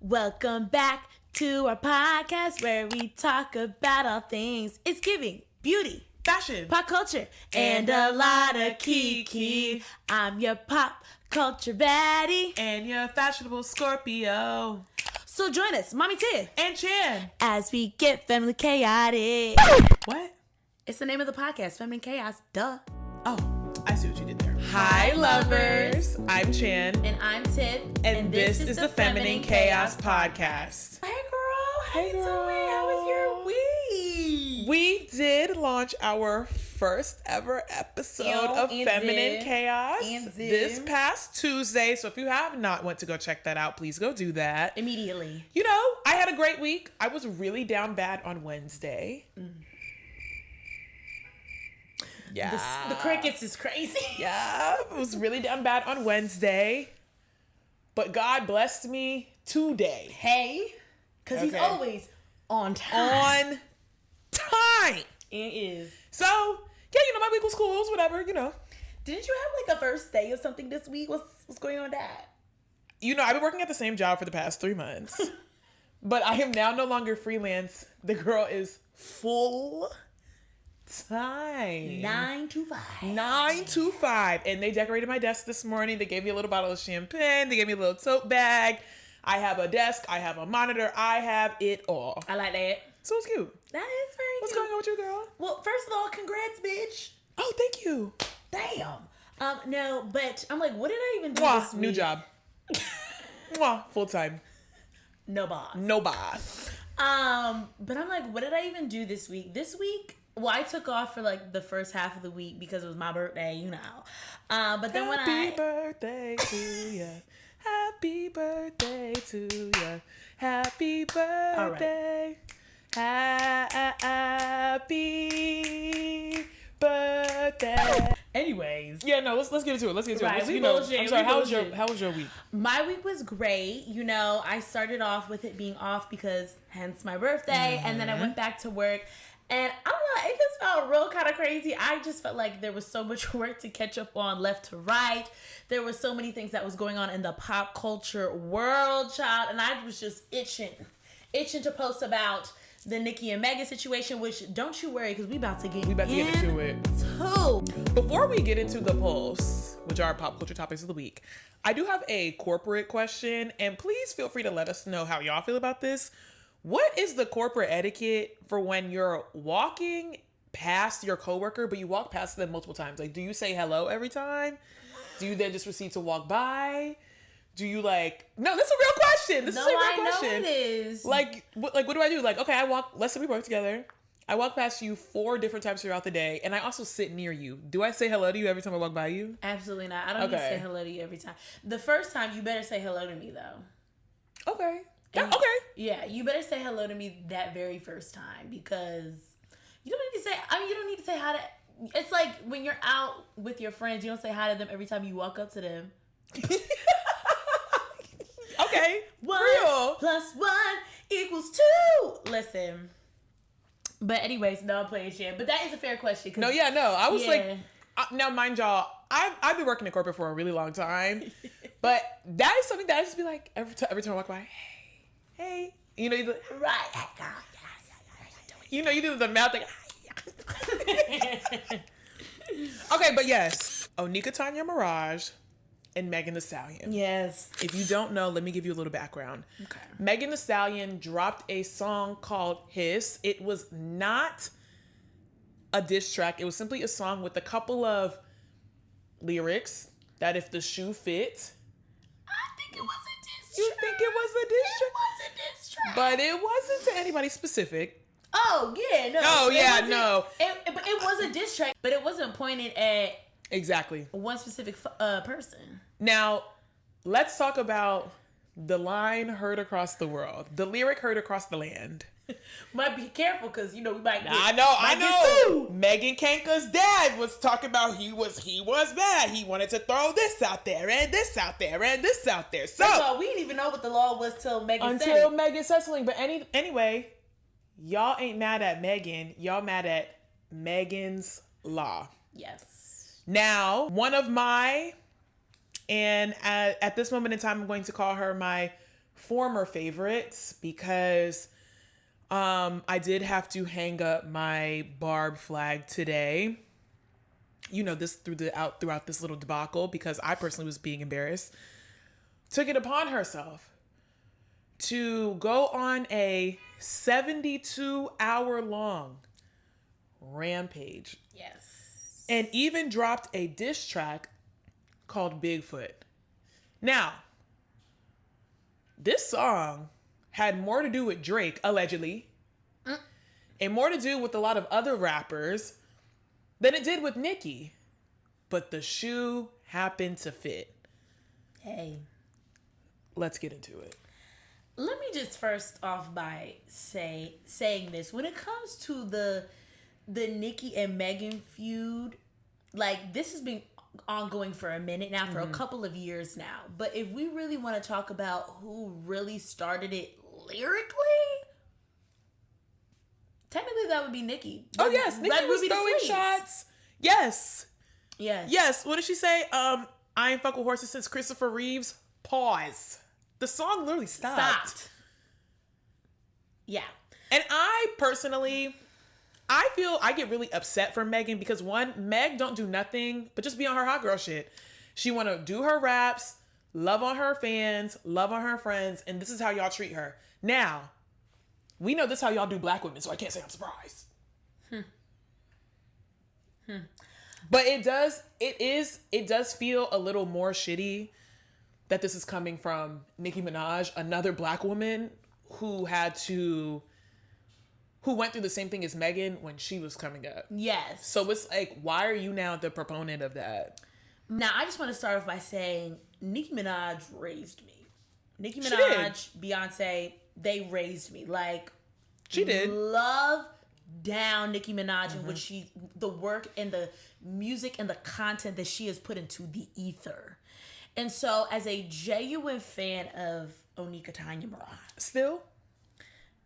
Welcome back to our podcast where we talk about all things. It's giving beauty, fashion, pop culture, and a lot of kiki. I'm your pop culture baddie. and your fashionable Scorpio. So join us, Mommy Tiff, And Chan. as we get feminine chaotic. What? It's the name of the podcast, Feminine Chaos, duh. Oh, I see what you did there. Hi, lovers. I'm Chan. And I'm Tiff. And this is the Feminine Chaos Podcast. Hey, girl. Hey, How you girl. doing? How was your week? We did launch our first ever episode of Feminine Chaos this past Tuesday. So if you have not went to go check that out, please go do that. Immediately. You know, I had a great week. I was really down bad on Wednesday. Yeah. The crickets is crazy. Yeah, it was really down bad on Wednesday. But God blessed me today. Hey, because he's always on time. On time. It is. So, yeah, you know, my week was cool. It was whatever, you know. Didn't you have like a first day or something this week? What's going on with that? You know, I've been working at the same job for the past 3 months. But I am now no longer freelance. The girl is full time. 9 to 5. 9 to 5. And they decorated my desk this morning. They gave me a little bottle of champagne. They gave me a little tote bag. I have a desk. I have a monitor. I have it all. I like that. So it's cute. That is very What's cute. going on with you, girl? Well, first of all, congrats, bitch. Oh, thank you. Damn. No, but I'm like, what did I even do Mwah, this week? new job. Mwah, full time. No boss. No boss. But I'm like, what did I even do this week? This week, well, I took off for like the first half of the week because it was my birthday, you know. But then Happy birthday to you. Happy birthday to you. Happy birthday. Happy birthday. Anyways. Yeah, no, let's get into it. Let's get into Right, it. we You know, bullshit, I'm sorry, we how was your week? My week was great. You know, I started off with it being off because hence my birthday. And then I went back to work. And I don't know, it just felt real kind of crazy. I just felt like there was so much work to catch up on left to right. There were so many things that was going on in the pop culture world, child. And I was just itching to post about the Nicki and Megan situation, which don't you worry, because we about to get into it. Too. Before we get into the pulse, which are pop culture topics of the week, I do have a corporate question, and please feel free to let us know how y'all feel about this. What is the corporate etiquette for when you're walking past your coworker, but you walk past them multiple times? Like, do you say hello every time? Do you then just proceed to walk by? Do you like? No, this is a real question. This is a real question. I know it is. Like what do I do? Like, okay, I walk. Let's say we work together. I walk past you 4 different times throughout the day, and I also sit near you. Do I say hello to you every time I walk by you? Absolutely not. I don't need to say hello to you every time. The first time, you better say hello to me, though. Okay. And Okay. Yeah, you better say hello to me that very first time, because you don't need to say, you don't need to say hi to, it's like when you're out with your friends, you don't say hi to them every time you walk up to them. Okay. 1 Real. + 1 = 2. Listen. But anyways, no, I'm playing shit. But that is a fair question. No, yeah, no. I was like, now mind y'all, I've been working in corporate for a really long time, but that is something that I just be like every time I walk by, hey, you know, you do, Right. you know, you do the mouth thing. Okay, but yes, Onika Tanya Mirage and Megan Thee Stallion. Yes. If you don't know, let me give you a little background. Okay. Megan Thee Stallion dropped a song called Hiss. It was not a diss track. It was simply a song with a couple of lyrics that if the shoe fit. I think it was a diss track. You think it was a diss track? It was a diss track. But it wasn't to anybody specific. Oh, yeah, no. Oh, yeah, no. It was a diss track, but it wasn't pointed at Exactly. one specific person. Now, let's talk about the line heard across the world. The lyric heard across the land. Might be careful, because, you know, we might get I know. Megan Kanka's dad was talking about he was mad. He wanted to throw this out there and this out there and this out there. So First of all, we didn't even know what the law was till Megan said it. Megan said something. But anyway, y'all ain't mad at Megan. Y'all mad at Megan's law. Yes. Now, one of my, and at this moment in time, I'm going to call her my former favorites because I did have to hang up my Barb flag today. You know, this throughout this little debacle, because I personally was being embarrassed, took it upon herself to go on a 72-hour long rampage. Yes. And even dropped a diss track called Bigfoot. Now, this song had more to do with Drake, allegedly, and more to do with a lot of other rappers than it did with Nicki. But the shoe happened to fit. Hey. Let's get into it. Let me just first off by saying this. When it comes to the Nicki and Megan feud, like, this has been ongoing for a minute now, for a couple of years now. But if we really want to talk about who really started it lyrically, technically that would be Nicki. Oh yes, Nicki was throwing shots. Yes. Yes. Yes. What did she say? I ain't fuck with horses since Christopher Reeves. Pause. The song literally stopped. Yeah. And I personally, I feel I get really upset for Megan because one, Meg don't do nothing but just be on her hot girl shit. She want to do her raps, love on her fans, love on her friends, and this is how y'all treat her. Now, we know this is how y'all do black women, so I can't say I'm surprised. But it does feel a little more shitty that this is coming from Nicki Minaj, another black woman who went through the same thing as Megan when she was coming up. Yes. So it's like, why are you now the proponent of that? Now, I just want to start off by saying Nicki Minaj raised me. Nicki Minaj, Beyonce, they raised me. Like, she did. Love down Nicki Minaj and what the work and the music and the content that she has put into the ether. And so, as a genuine fan of Onika Tanya Mirage, still,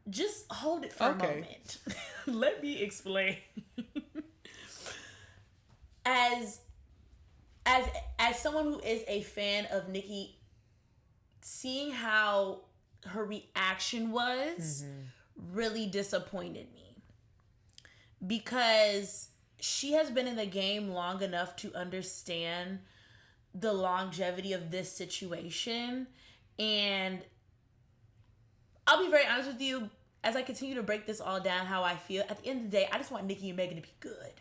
just hold it for a moment. Let me explain. As someone who is a fan of Nicki, seeing how her reaction was really disappointed me, because she has been in the game long enough to understand the longevity of this situation. And I'll be very honest with you, as I continue to break this all down, how I feel, at the end of the day, I just want Nicki and Megan to be good.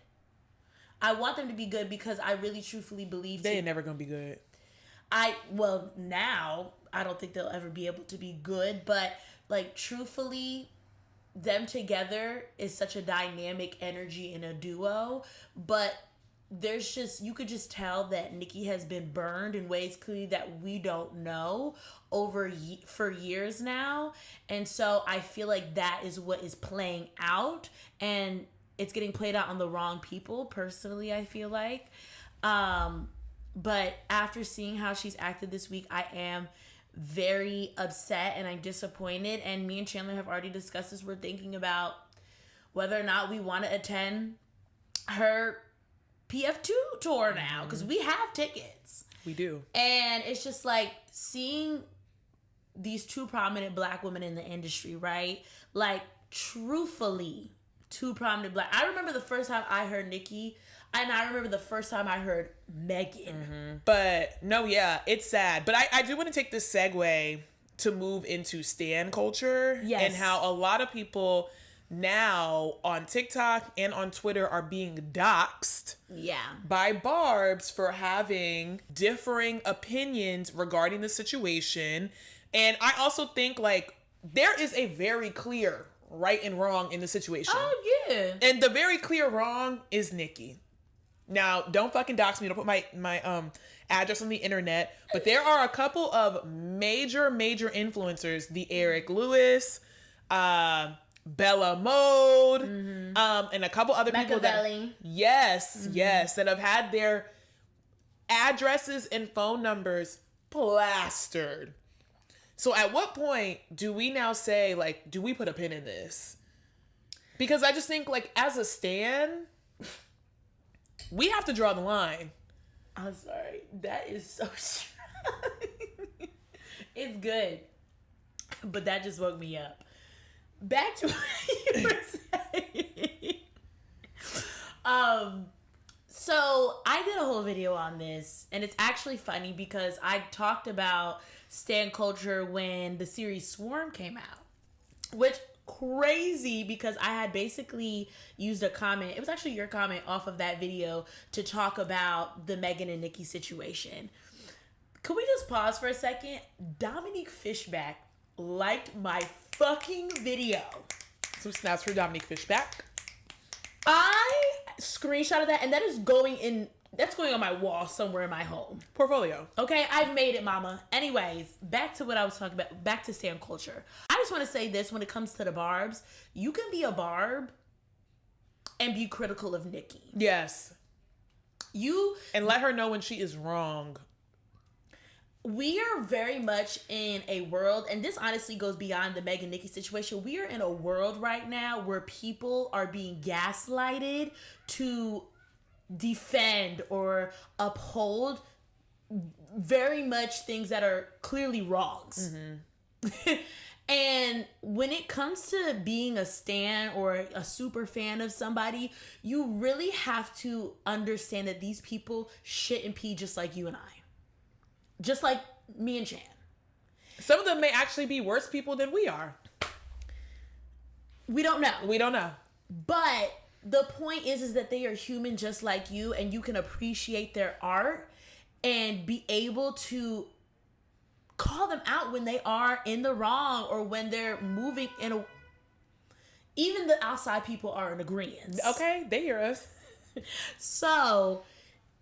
I want them to be good because I really truthfully believe they ain't never gonna be good. Now I don't think they'll ever be able to be good, but like, truthfully, them together is such a dynamic energy in a duo. But there's just, you could just tell that Nicki has been burned in ways clearly that we don't know for years now. And so I feel like that is what is playing out, and it's getting played out on the wrong people, personally, I feel like. But after seeing how she's acted this week, I am very upset and I'm disappointed. And me and Chandler have already discussed this. We're thinking about whether or not we want to attend her PF2 tour now, because we have tickets. We do. And it's just like seeing these two prominent black women in the industry, right? Like, truthfully, two prominent black. I remember the first time I heard Nicki, and I remember the first time I heard Megan. But no, yeah, it's sad. But I do want to take this segue to move into stan culture. Yes. And how a lot of people now on TikTok and on Twitter are being doxxed by Barbs for having differing opinions regarding the situation. And I also think, like, there is a very clear right and wrong in the situation. Oh, yeah. And the very clear wrong is Nicki. Now, don't fucking dox me. Don't put my address on the internet. But there are a couple of major influencers. The Eric Lewis, Bella Mode, and a couple other people that that have had their addresses and phone numbers plastered. So at what point do we now say, like, do we put a pin in this? Because I just think, like, as a stan, we have to draw the line. I'm sorry. That is so strong. It's good. But that just woke me up. Back to what you were saying. So I did a whole video on this, and it's actually funny because I talked about stan culture when the series Swarm came out, which crazy because I had basically used a comment. It was actually your comment off of that video to talk about the Megan and Nicki situation. Could we just pause for a second? Dominique Fishback liked my fucking video. Some snaps for Dominique Fishback. I screenshotted that, and that is going on my wall somewhere in my home. Portfolio. Okay, I've made it, mama. Anyways, back to what I was talking about. Back to stan culture. I just want to say this when it comes to the barbs. You can be a barb and be critical of Nicki. Yes. And let her know when she is wrong. We are very much in a world, and this honestly goes beyond the Meg and Nicki situation. We are in a world right now where people are being gaslighted to defend or uphold very much things that are clearly wrongs. Mm-hmm. And when it comes to being a stan or a super fan of somebody, you really have to understand that these people shit and pee just like you and I. Just like me and Chan. Some of them may actually be worse people than we are. We don't know. But the point is that they are human just like you, and you can appreciate their art and be able to call them out when they are in the wrong or when they're moving in a... Even the outside people are in agreement. Okay, they hear us. So...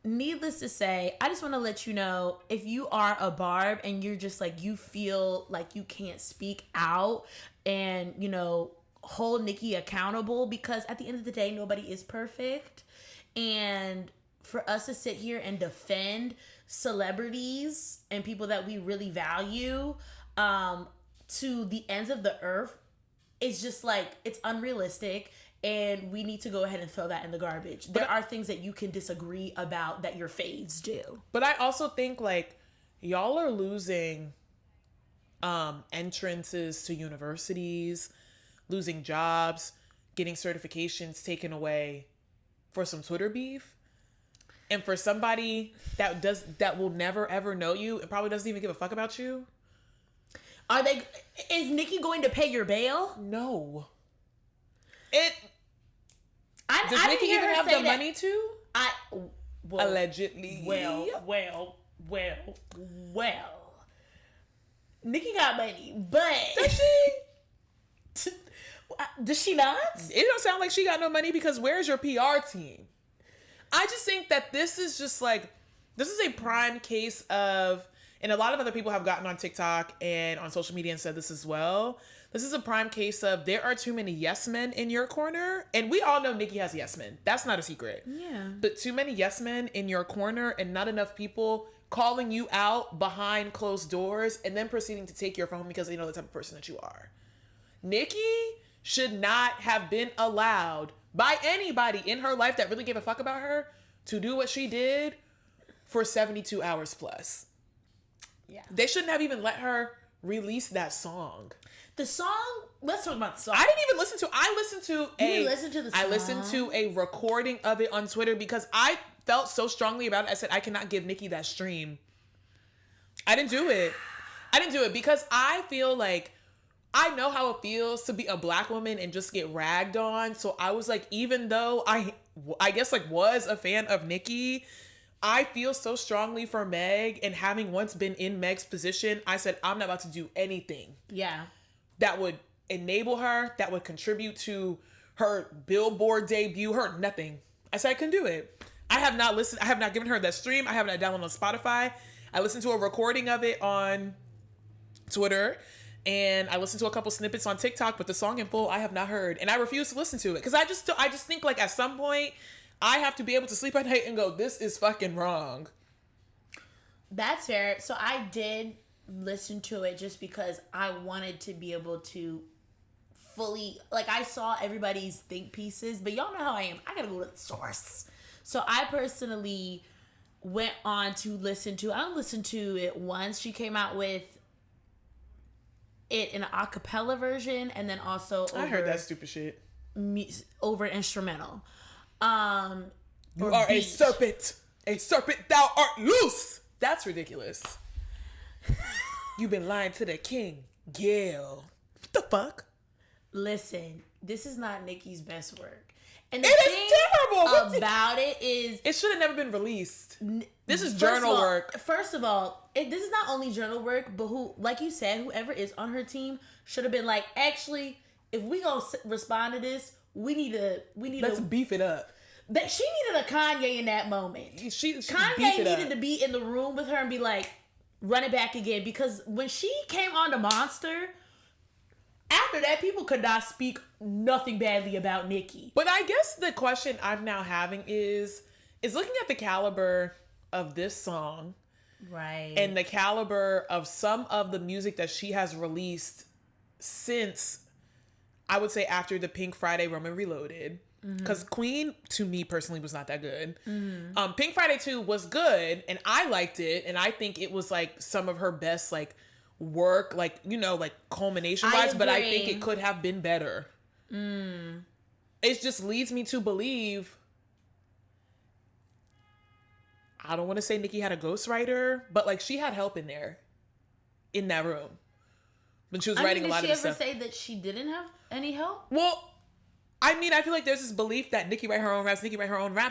needless to say, I just want to let you know, if you are a barb and you're just like, you feel like you can't speak out and, you know, hold Nicki accountable, because at the end of the day, nobody is perfect. And for us to sit here and defend celebrities and people that we really value to the ends of the earth, it's just like, it's unrealistic. And we need to go ahead and throw that in the garbage. There are things that you can disagree about that your faves do. But I also think, like, y'all are losing entrances to universities, losing jobs, getting certifications taken away for some Twitter beef. And for somebody that will never ever know you and probably doesn't even give a fuck about you. Is Nicki going to pay your bail? No. Does Nicki even have the money to? Allegedly. Well. Nicki got money, but does she? Does she not? It don't sound like she got no money, because where's your PR team? I just think that this is a prime case of, and a lot of other people have gotten on TikTok and on social media and said this as well. This is a prime case of, there are too many yes men in your corner. And we all know Nicki has yes men. That's not a secret. Yeah. But too many yes men in your corner and not enough people calling you out behind closed doors and then proceeding to take your phone because they know the type of person that you are. Nicki should not have been allowed by anybody in her life that really gave a fuck about her to do what she did for 72 hours plus. Yeah. They shouldn't have even let her release that song. The song, let's talk about the song. I didn't even listen to You listened to the song? I listened to a recording of it on Twitter because I felt so strongly about it. I said, I cannot give Nicki that stream. I didn't do it because I feel like I know how it feels to be a black woman and just get ragged on. So I was like, even though I guess like was a fan of Nicki, I feel so strongly for Meg, and having once been in Meg's position, I said, I'm not about to do anything. Yeah. That would enable her, that would contribute to her Billboard debut, her nothing. I said I couldn't do it. I have not given her that stream. I have not downloaded on Spotify. I listened to a recording of it on Twitter, and I listened to a couple snippets on TikTok, but the song in full I have not heard, and I refuse to listen to it because I just think like at some point I have to be able to sleep at night and go, this is fucking wrong. That's fair. So I did listen to it just because I wanted to be able to fully, like, I saw everybody's think pieces, but y'all know how I am. I gotta go to the source. So I personally went on to listen to, I listened to it once. She came out with it in an a cappella version and then also over, I heard that stupid shit. Over instrumental. You are a serpent, thou art loose. That's ridiculous. You've been lying to the king, Gail. What the fuck? Listen, this is not Nicki's best work. And it is terrible about it is... It should have never been released. This is journal work. First of all, this is not only journal work, but like you said, whoever is on her team should have been like, actually, if we gonna respond to this, we need Let's beef it up. That she needed a Kanye in that moment. Kanye needed to be in the room with her and be like, run it back again. Because when she came on to Monster... After that, people could not speak nothing badly about Nicki. But I guess the question I'm now having is looking at the caliber of this song, right, and the caliber of some of the music that she has released since, I would say, after the Pink Friday Roman Reloaded. Because Queen, to me personally, was not that good. Pink Friday 2 was good, and I liked it, and I think it was like some of her best like work, like, you know, like culmination wise, but I think it could have been better. It just leads me to believe, I don't want to say Nicki had a ghostwriter, but like she had help in there, in that room, when she was writing a lot of this stuff. Did she ever say that she didn't have any help? Well, I mean, I feel like there's this belief that Nicki write her own raps,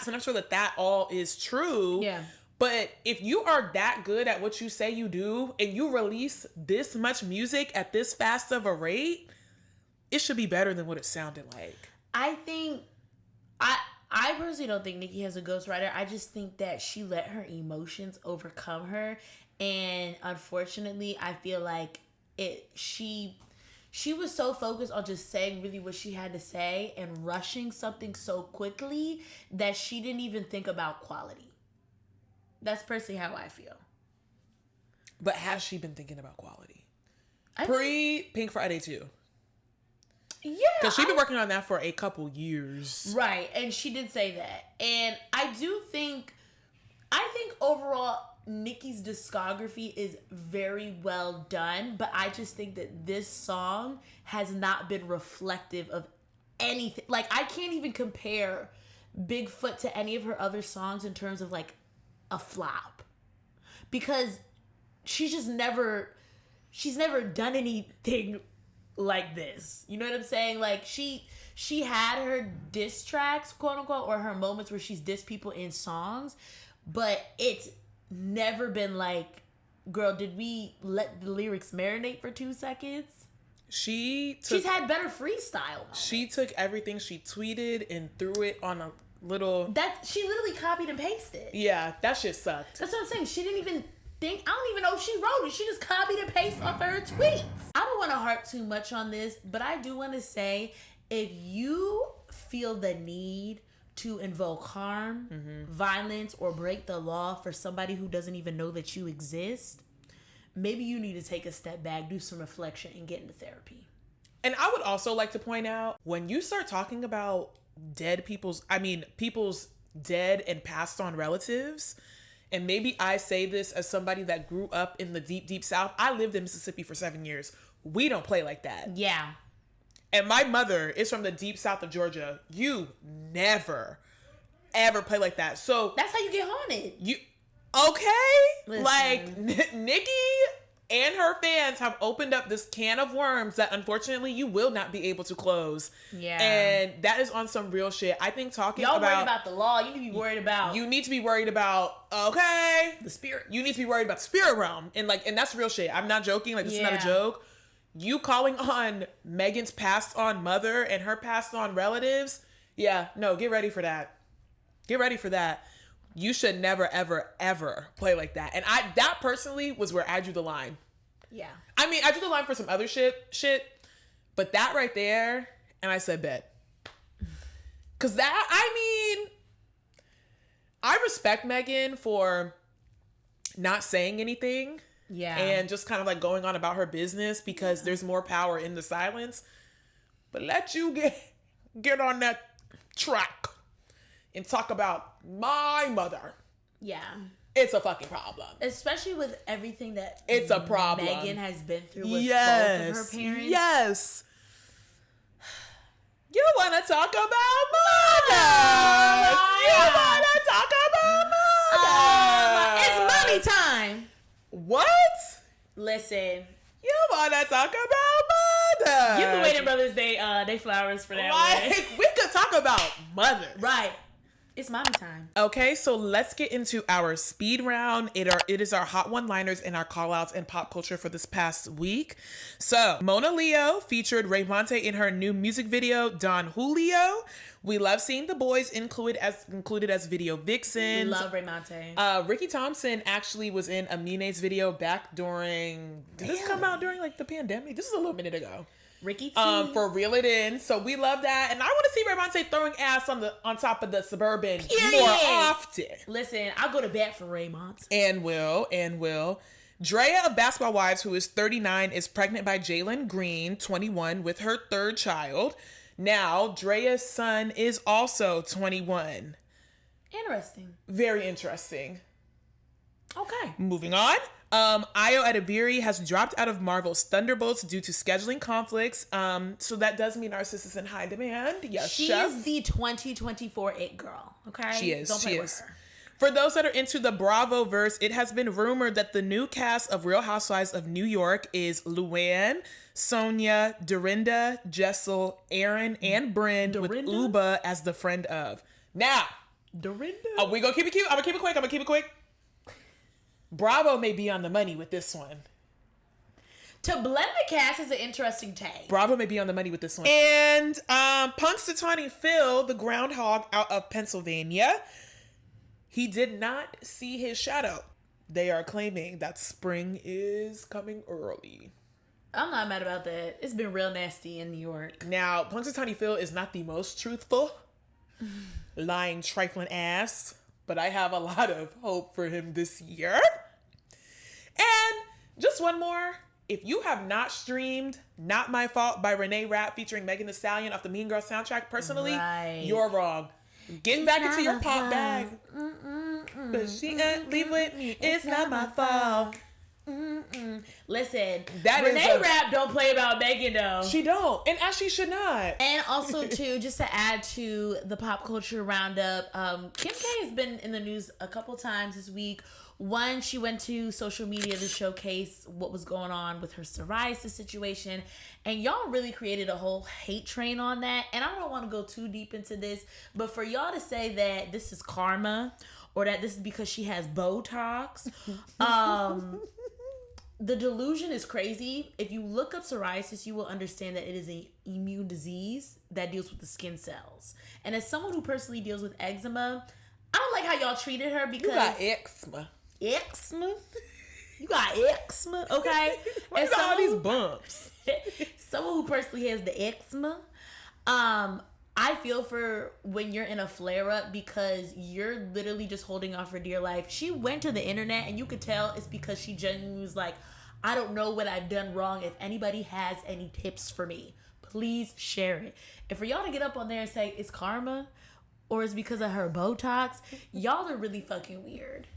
and I'm sure that all is true. Yeah. But if you are that good at what you say you do and you release this much music at this fast of a rate, it should be better than what it sounded like. I think, I personally don't think Nicki has a ghostwriter. I just think that she let her emotions overcome her. And unfortunately, I feel like she was so focused on just saying really what she had to say and rushing something so quickly that she didn't even think about quality. That's personally how I feel. But has she been thinking about quality? Pre-Pink Friday 2. Yeah. Because she's been working on that for a couple years. Right. And she did say that. And I think overall, Nicki's discography is very well done. But I just think that this song has not been reflective of anything. Like, I can't even compare Bigfoot to any of her other songs in terms of, like, a flop, because she's never done anything like this. You know what I'm saying? Like, she had her diss tracks, quote unquote, or her moments where she's dissed people in songs, but it's never been like, girl, did we let the lyrics marinate for 2 seconds? She's had better freestyle moments. She took everything she tweeted and threw it on a little... She literally copied and pasted. Yeah, that shit sucked. That's what I'm saying. She didn't even think... I don't even know if she wrote it. She just copied and pasted off of her tweets. I don't want to harp too much on this, but I do want to say, if you feel the need to invoke harm, violence, or break the law for somebody who doesn't even know that you exist, maybe you need to take a step back, do some reflection, and get into therapy. And I would also like to point out, when you start talking about people's dead and passed on relatives, and maybe I say this as somebody that grew up in the deep, deep South. I lived in Mississippi for 7 years. We don't play like that. Yeah. And my mother is from the deep South of Georgia. You never, ever play like that. So that's how you get haunted. Okay? Like, Nicki and her fans have opened up this can of worms that unfortunately you will not be able to close. Yeah. And that is on some real shit. I think y'all worried about the law. You need to be worried about... You need to be worried about, okay, the spirit. You need to be worried about the spirit realm. And that's real shit. I'm not joking. Like, this is not a joke. You calling on Megan's passed on mother and her passed on relatives. Yeah, no, get ready for that. Get ready for that. You should never, ever, ever play like that. And that personally was where I drew the line. Yeah. I mean, I drew the line for some other shit, but that right there, and I said bet. Because I respect Megan for not saying anything. Yeah. And just kind of like going on about her business, because there's more power in the silence. But let you get on that track and talk about my mother. Yeah. It's a fucking problem. Especially with everything that it's a problem. Megan has been through with both of her parents. Yes. You want to talk about mothers? You want to talk about mothers? It's mommy time. What? Listen. You want to talk about mothers? Give the Waiting Brothers they flowers for that. Like, we could talk about mothers. Right. It's mommy time. Okay, so let's get into our speed round. It is our hot one-liners and our call-outs in pop culture for this past week. So, Mona Leo featured Raymonte in her new music video, Don Julio. We love seeing the boys included as video vixens. Love Raymonte. Ricky Thompson actually was in a Mina's video back during... Did this come out during like the pandemic? This is a little minute ago. Ricky T. For Reel It In. So we love that. And I want to see Raymonte throwing ass on top of the Suburban more often. Listen, I'll go to bat for Raymond. And will. Drea of Basketball Wives, who is 39, is pregnant by Jalen Green, 21, with her third child. Now, Drea's son is also 21. Interesting. Very interesting. Okay. Moving on. Ayo Edebiri has dropped out of Marvel's Thunderbolts due to scheduling conflicts. So that does mean our sis is in high demand. Yes, she is the 2024 It Girl. Okay, she is. Don't play with her. For those that are into the Bravo verse, it has been rumored that the new cast of Real Housewives of New York is Luann, Sonia, Dorinda, Jessel, Aaron, and Bryn, with Uba as the friend of. Now, Dorinda. We gonna keep it cute. I'm gonna keep it quick. Bravo may be on the money with this one. To blend the cast is an interesting take. Bravo may be on the money with this one. And Punxsutawney Phil, the groundhog out of Pennsylvania, he did not see his shadow. They are claiming that spring is coming early. I'm not mad about that. It's been real nasty in New York. Now, Punxsutawney Phil is not the most truthful, lying, trifling ass, but I have a lot of hope for him this year. And just one more. If you have not streamed Not My Fault by Renee Rapp featuring Megan Thee Stallion off the Mean Girls soundtrack, personally, you're wrong. Getting back into your pop bag. But she ain't leave with me. It's not my fault. Listen, Renee Rapp don't play about Megan though. She don't, and as she should not. And also too, just to add to the pop culture roundup, Kim K has been in the news a couple times this week. One, she went to social media to showcase what was going on with her psoriasis situation, and y'all really created a whole hate train on that. And I don't want to go too deep into this, but for y'all to say that this is karma or that this is because she has Botox, the delusion is crazy. If you look up psoriasis, you will understand that it is an immune disease that deals with the skin cells. And as someone who personally deals with eczema, I don't like how y'all treated her because... You got eczema. Eczema? You got eczema, okay? What's all these bumps? Someone who personally has the eczema, I feel for when you're in a flare-up because you're literally just holding on for dear life. She went to the internet and you could tell it's because she genuinely was like, I don't know what I've done wrong. If anybody has any tips for me, please share it. And for y'all to get up on there and say it's karma or it's because of her Botox, y'all are really fucking weird.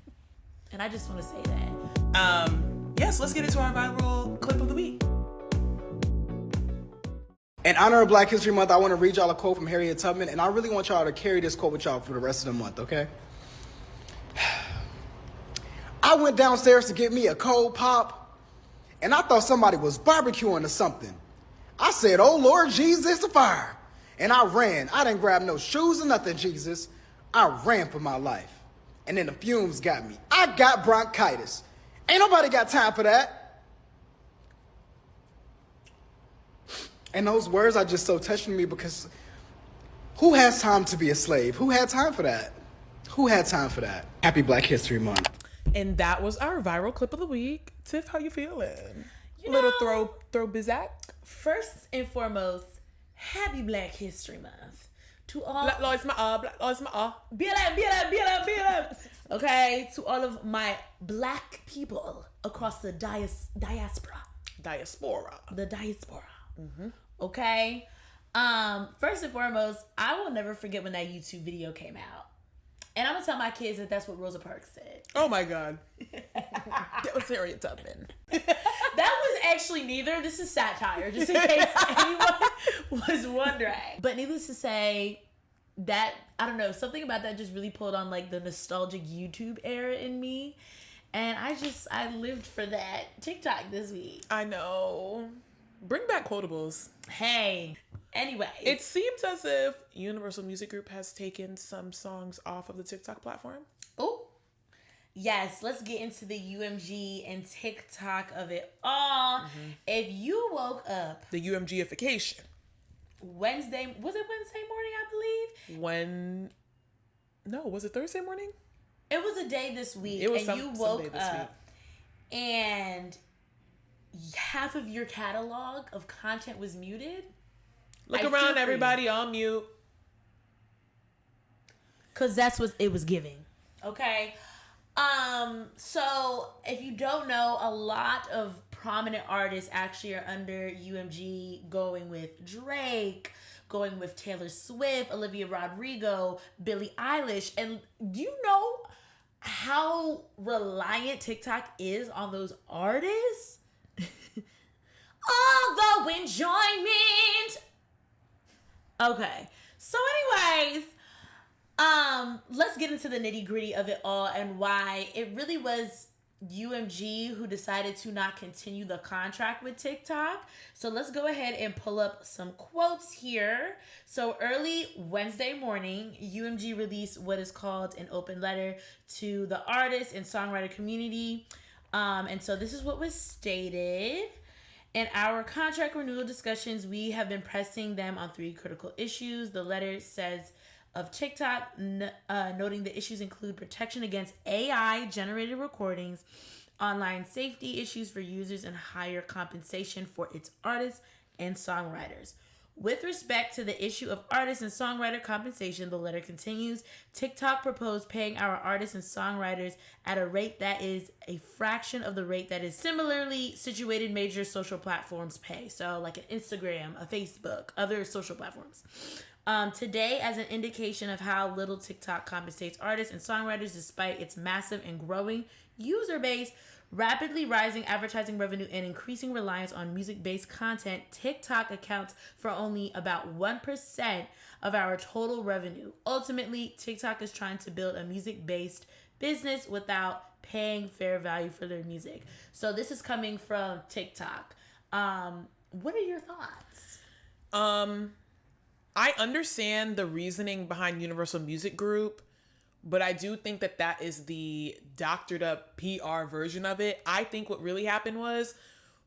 And I just want to say that. Yes, let's get into our viral clip of the week. In honor of Black History Month, I want to read y'all a quote from Harriet Tubman, and I really want y'all to carry this quote with y'all for the rest of the month, okay? I went downstairs to get me a cold pop, and I thought somebody was barbecuing or something. I said, oh, Lord Jesus, it's a fire. And I ran. I didn't grab no shoes or nothing, Jesus. I ran for my life. And then the fumes got me. I got bronchitis. Ain't nobody got time for that. And those words are just so touching me because who has time to be a slave? Who had time for that? Who had time for that? Happy Black History Month. And that was our viral clip of the week. Tiff, how you feeling? Little throw bizac. First and foremost, happy Black History Month. To all Black Lives Matter, Black Lives Matter. BLM. Okay, to all of my Black people across the diaspora. The diaspora. Mm-hmm. Okay. First and foremost, I will never forget when that YouTube video came out. And I'm gonna tell my kids that that's what Rosa Parks said. Oh my God. That was Harriet Tubman. That was actually neither. This is satire, just in case anyone was wondering. But needless to say, that, I don't know, something about that just really pulled on like the nostalgic YouTube era in me. And I lived for that TikTok this week. I know. Bring back quotables. Hey. Anyway. It seems as if Universal Music Group has taken some songs off of the TikTok platform. Oh. Yes, let's get into the UMG and TikTok of it all. Mm-hmm. If you woke up... The UMGification. Wednesday, was it Wednesday morning, I believe? No, was it Thursday morning? It was a day this week, it was and you woke up, and half of your catalog of content was muted. Look around, everybody, on mute. Because that's what it was giving. Okay? So, if you don't know, a lot of prominent artists actually are under UMG, going with Drake, going with Taylor Swift, Olivia Rodrigo, Billie Eilish. And do you know how reliant TikTok is on those artists? Although enjoyment. Okay. So anyways, let's get into the nitty-gritty of it all and why it really was UMG who decided to not continue the contract with TikTok. So let's go ahead and pull up some quotes here. So early Wednesday morning, UMG released what is called an open letter to the artist and songwriter community. And so this is what was stated. In our contract renewal discussions, we have been pressing them on 3 critical issues. The letter says of TikTok, noting the issues include protection against AI-generated recordings, online safety issues for users, and higher compensation for its artists and songwriters. With respect to the issue of artist and songwriter compensation, the letter continues, TikTok proposed paying our artists and songwriters at a rate that is a fraction of the rate that is similarly situated major social platforms pay. So like an Instagram, a Facebook, other social platforms. Today, as an indication of how little TikTok compensates artists and songwriters despite its massive and growing user base, rapidly rising advertising revenue, and increasing reliance on music-based content, TikTok accounts for only about 1% of our total revenue. Ultimately, TikTok is trying to build a music-based business without paying fair value for their music. So this is coming from TikTok. What are your thoughts? I understand the reasoning behind Universal Music Group, but I do think that that is the doctored up PR version of it. I think what really happened was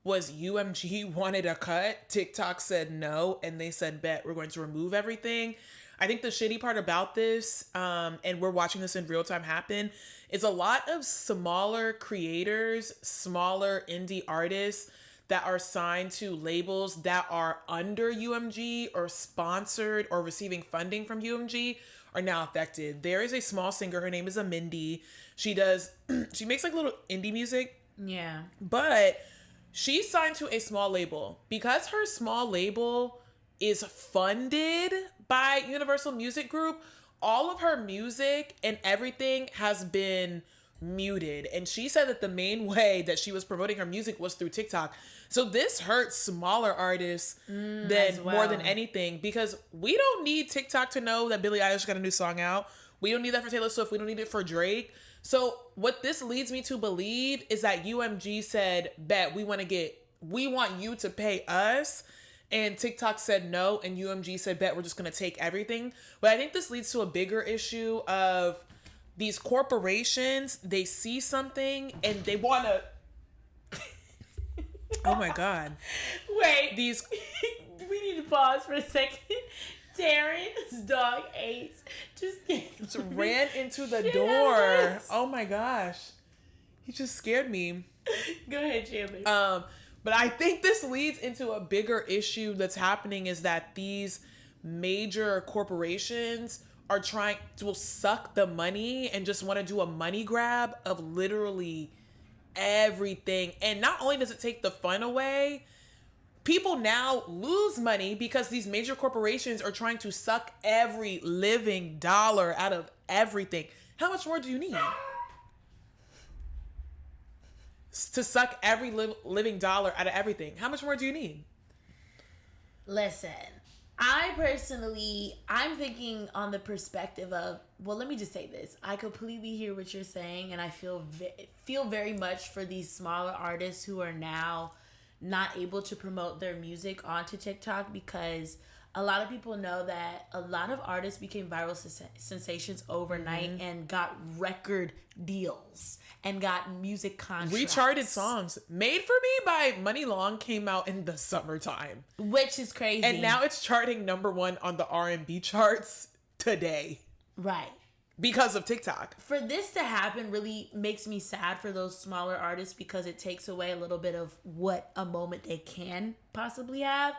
UMG wanted a cut. TikTok said no, and they said, bet, we're going to remove everything. I think the shitty part about this, and we're watching this in real time happen, is a lot of smaller creators, smaller indie artists that are signed to labels that are under UMG or sponsored or receiving funding from UMG are now affected. There is a small singer, her name is Mindy. She makes like little indie music. Yeah. But she's signed to a small label. Because her small label is funded by Universal Music Group, all of her music and everything has been muted. And she said that the main way that she was promoting her music was through TikTok. So this hurts smaller artists more than anything, because we don't need TikTok to know that Billie Eilish got a new song out. We don't need that for Taylor Swift. We don't need it for Drake. So what this leads me to believe is that UMG said, bet, we want you to pay us. And TikTok said no. And UMG said, bet, we're just going to take everything. But I think this leads to a bigger issue of these corporations. They see something and they want to... Oh my God. Wait. We need to pause for a second. Darren's dog Ace just ran into the door. Oh my gosh. He just scared me. Go ahead, Chandler. But I think this leads into a bigger issue that's happening, is that these major corporations are trying to suck the money and just want to do a money grab of literally everything. And not only does it take the fun away, people now lose money because these major corporations are trying to suck every living dollar out of everything. How much more do you need? To suck every living dollar out of everything. How much more do you need? Listen, I'm thinking on the perspective of, well, let me just say this. I completely hear what you're saying, and I feel very much for these smaller artists who are now not able to promote their music onto TikTok, because a lot of people know that a lot of artists became viral sensations overnight and got record deals and got music contracts. Recharted songs. Made for Me by Money Long came out in the summertime. Which is crazy. And now it's charting #1 on the R&B charts today. Right. Because of TikTok. For this to happen really makes me sad for those smaller artists, because it takes away a little bit of what a moment they can possibly have.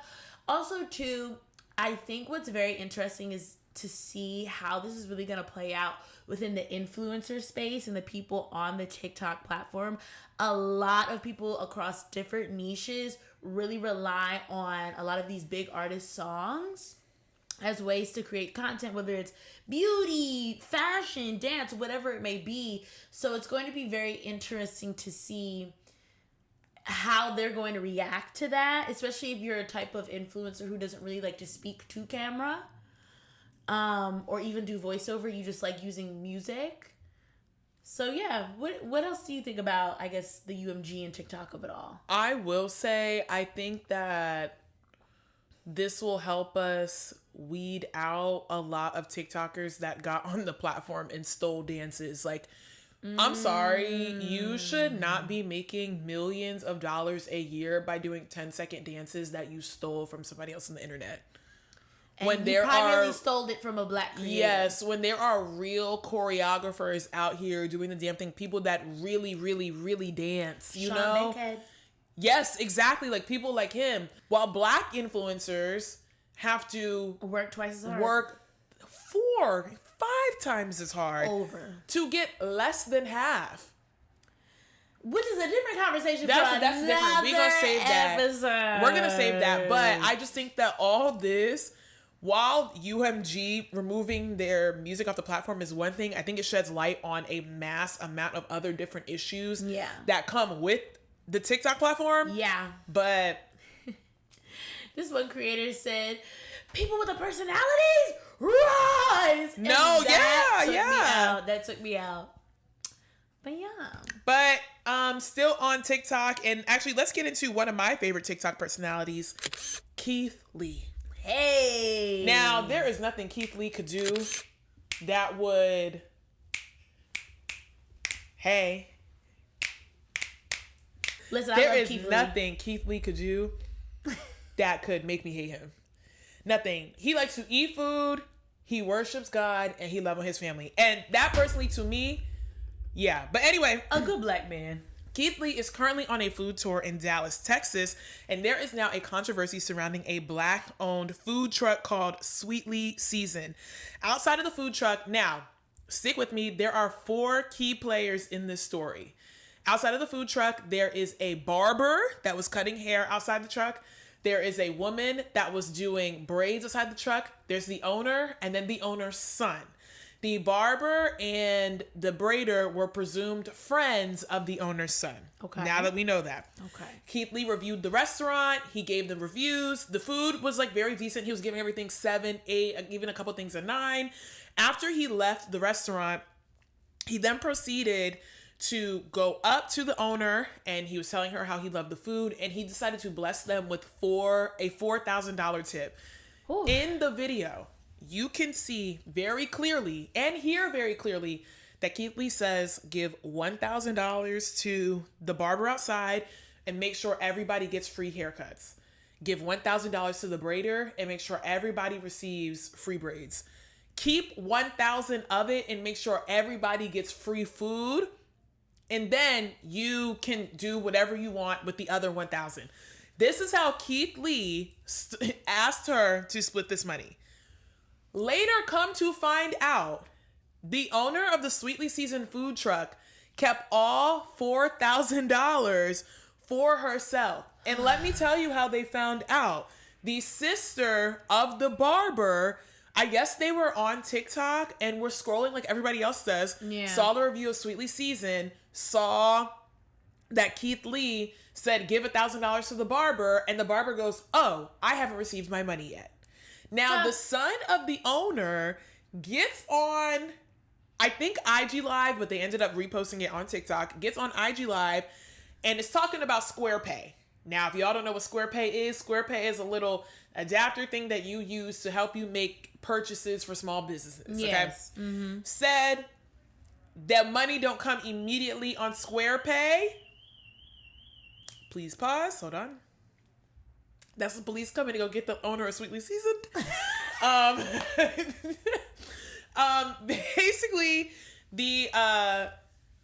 Also, too, I think what's very interesting is to see how this is really going to play out within the influencer space and the people on the TikTok platform. A lot of people across different niches really rely on a lot of these big artist songs as ways to create content, whether it's beauty, fashion, dance, whatever it may be. So it's going to be very interesting to see how they're going to react to that, especially if you're a type of influencer who doesn't really like to speak to camera, or even do voiceover. You just like using music. So yeah, what else do you think about, I guess, the UMG and TikTok of it all? I will say, I think that this will help us weed out a lot of TikTokers that got on the platform and stole dances. Like, I'm sorry, you should not be making millions of dollars a year by doing 10-second dances that you stole from somebody else on the internet. And when you primarily stole it from a black creator. Yes, when there are real choreographers out here doing the damn thing, people that really, really, really dance, you know? Bankhead. Yes, exactly. Like people like him. While black influencers have to work twice as hard. Work 4-5 times as hard. Over. To get less than half. Which is a different conversation. That's different. We're going to save that. Episode. We're going to save that. But I just think that all this, while UMG removing their music off the platform is one thing, I think it sheds light on a mass amount of other different issues that come with the TikTok platform. Yeah. But this one creator said, people with the personalities rise. No, and that took me out. But yeah. But still on TikTok, and actually let's get into one of my favorite TikTok personalities, Keith Lee. Hey. Now, there is nothing Keith Lee could do that would Listen, there is nothing Keith Lee could do that could make me hate him. Nothing. He likes to eat food, he worships God, and he loves his family. And that personally, to me, yeah. But anyway. A good black man. Keith Lee is currently on a food tour in Dallas, Texas, and there is now a controversy surrounding a black-owned food truck called Sweetly Seasoned. Outside of the food truck, now, stick with me, there are 4 key players in this story. Outside of the food truck, there is a barber that was cutting hair outside the truck. There is a woman that was doing braids outside the truck. There's the owner, and then the owner's son. The barber and the braider were presumed friends of the owner's son. Okay. Now that we know that. Okay. Keith Lee reviewed the restaurant. He gave them reviews. The food was like very decent. He was giving everything 7, 8, even a couple things a 9. After he left the restaurant, he then proceeded to go up to the owner, and he was telling her how he loved the food, and he decided to bless them with a $4,000 tip. Ooh. In the video, you can see very clearly and hear very clearly that Keith Lee says give $1,000 to the barber outside and make sure everybody gets free haircuts. Give $1,000 to the braider and make sure everybody receives free braids. Keep $1,000 of it and make sure everybody gets free food. And then you can do whatever you want with the other $1,000. This is how Keith Lee asked her to split this money. Later, come to find out, the owner of the Sweetly Seasoned food truck kept all $4,000 for herself. And let me tell you how they found out. The sister of the barber I guess they were on TikTok and were scrolling like everybody else does. Yeah. Saw the review of Sweetly Seasoned, saw that Keith Lee said, give $1,000 to the barber, and the barber goes, oh, I haven't received my money yet. Now, the son of the owner gets on, I think, IG Live, but they ended up reposting it on TikTok, gets on IG Live, and is talking about Square Pay. Now, if y'all don't know what Square Pay is a little adapter thing that you use to help you make purchases for small businesses. Yes. Okay? Mm-hmm. Said that money don't come immediately on Square Pay. Please pause. Hold on. That's the police coming to go get the owner of Sweetly Seasoned. Basically,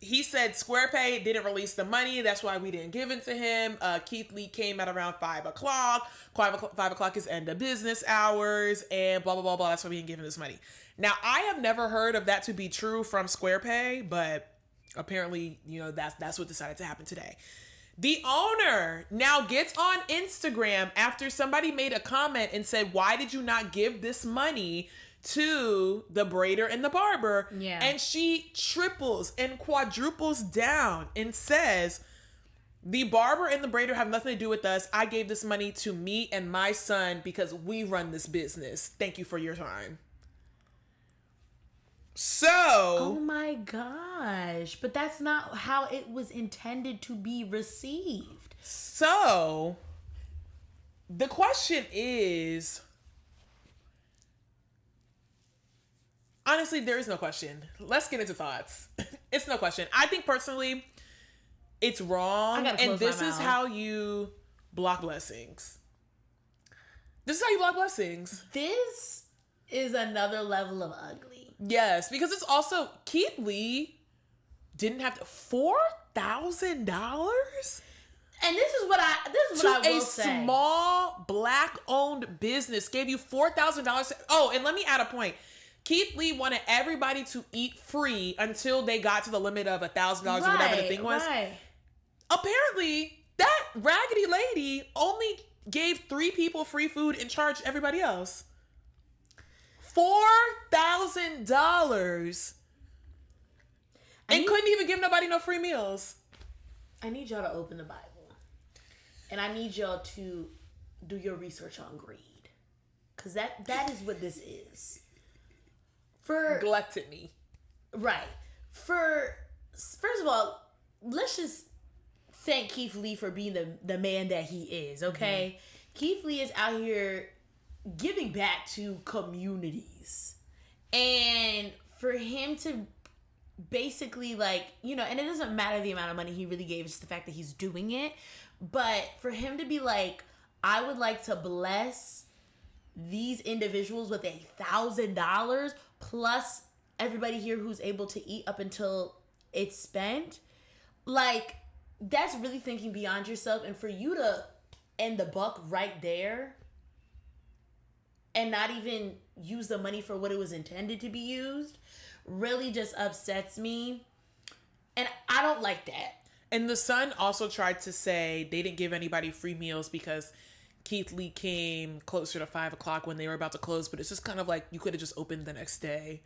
he said SquarePay didn't release the money. That's why we didn't give it to him. Keith Lee came at around 5 o'clock. 5 o'clock is end of business hours, and blah, blah, blah, blah. That's why we didn't give him this money. Now, I have never heard of that to be true from SquarePay, but apparently, that's what decided to happen today. The owner now gets on Instagram after somebody made a comment and said, why did you not give this money to the braider and the barber? Yeah. And she triples and quadruples down and says, the barber and the braider have nothing to do with us. I gave this money to me and my son because we run this business. Thank you for your time. So, oh my gosh, but that's not how it was intended to be received. So, the question is, honestly, there is no question. Let's get into thoughts. It's no question. I think personally, it's wrong. And this is how you block blessings. This is how you block blessings. This is another level of ugly. Yes, because it's also, Keith Lee didn't have to, $4,000? And this is what I will say. To a small black-owned business gave you $4,000. Oh, and let me add a point. Keith Lee wanted everybody to eat free until they got to the limit of $1,000 or whatever the thing was. Right. Apparently, that raggedy lady only gave 3 people free food and charged everybody else $4,000 and couldn't even give nobody no free meals. I need y'all to open the Bible, and I need y'all to do your research on greed, because that is what this is. For gluttony, right? First of all, let's just thank Keith Lee for being the man that he is. Okay, mm-hmm. Keith Lee is out here giving back to communities, and for him to basically, like, and it doesn't matter the amount of money he really gave, it's just the fact that he's doing it. But for him to be like, I would like to bless these individuals with $1,000 plus everybody here who's able to eat up until it's spent, like, that's really thinking beyond yourself. And for you to end the buck right there and not even use the money for what it was intended to be used really just upsets me. And I don't like that. And the son also tried to say they didn't give anybody free meals because Keith Lee came closer to 5 o'clock when they were about to close. But it's just kind of like, you could have just opened the next day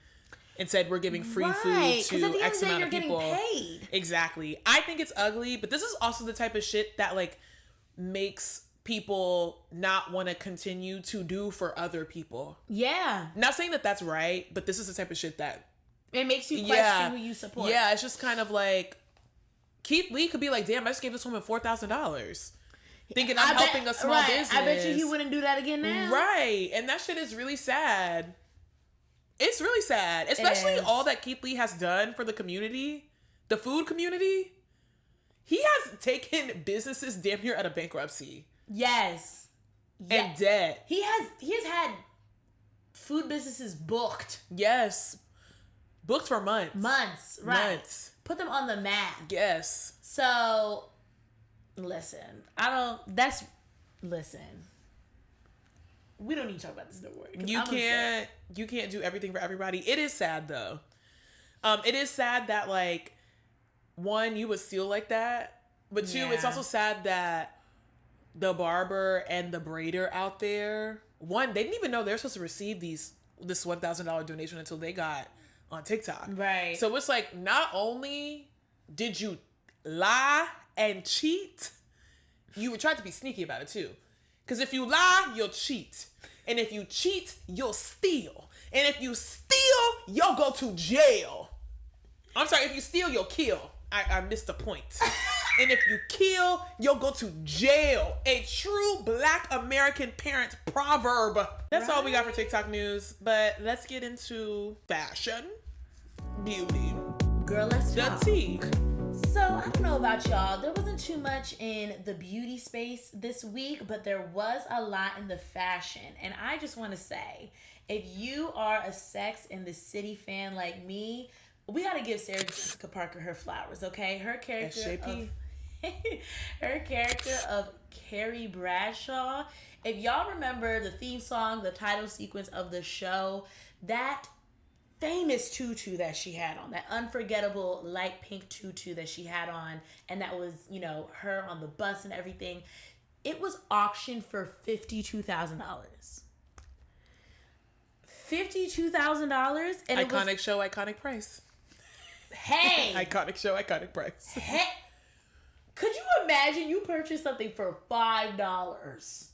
and said, we're giving free food to X amount of people. Paid. Exactly. I think it's ugly, but this is also the type of shit that, like, makes people not want to continue to do for other people. Yeah. Not saying that that's right, but this is the type of shit that it makes you question who you support. Yeah, it's just kind of like, Keith Lee could be like, damn, I just gave this woman $4,000. Thinking I'm helping a small business. I bet you he wouldn't do that again now. Right. And that shit is really sad. It's really sad. Especially all that Keith Lee has done for the community, the food community. He has taken businesses damn near out of bankruptcy. Yes. And debt. He has had food businesses booked. Yes. Booked for months. Months, right. Months. Put them on the map. Yes. So, listen. We don't need to talk about this no more. You can't do everything for everybody. It is sad, though. It is sad that, like, one, you would steal like that. But two, it's also sad that the barber and the braider out there, one, they didn't even know they're supposed to receive these this $1,000 donation until they got on TikTok. Right. So it's like, not only did you lie and cheat, you tried to be sneaky about it too. Because if you lie, you'll cheat. And if you cheat, you'll steal. And if you steal, you'll go to jail. I'm sorry, if you steal, you'll kill. I missed the point. And if you kill, you'll go to jail. A true Black American parent proverb. That's all we got for TikTok news. But let's get into fashion, beauty, Girl, let's the talk. tea. So, I don't know about y'all. There wasn't too much in the beauty space this week, but there was a lot in the fashion. And I just want to say, if you are a Sex and the City fan like me, we got to give Sarah Jessica Parker her flowers, okay? Her character of Carrie Bradshaw. If y'all remember the theme song, the title sequence of the show, that famous tutu that she had on, that unforgettable light pink tutu that she had on, and that was, you know, her on the bus and everything, it was auctioned for $52,000. $52,000, and Iconic show, iconic price. Hey, Iconic show, iconic price. hey, could you imagine you purchase something for $5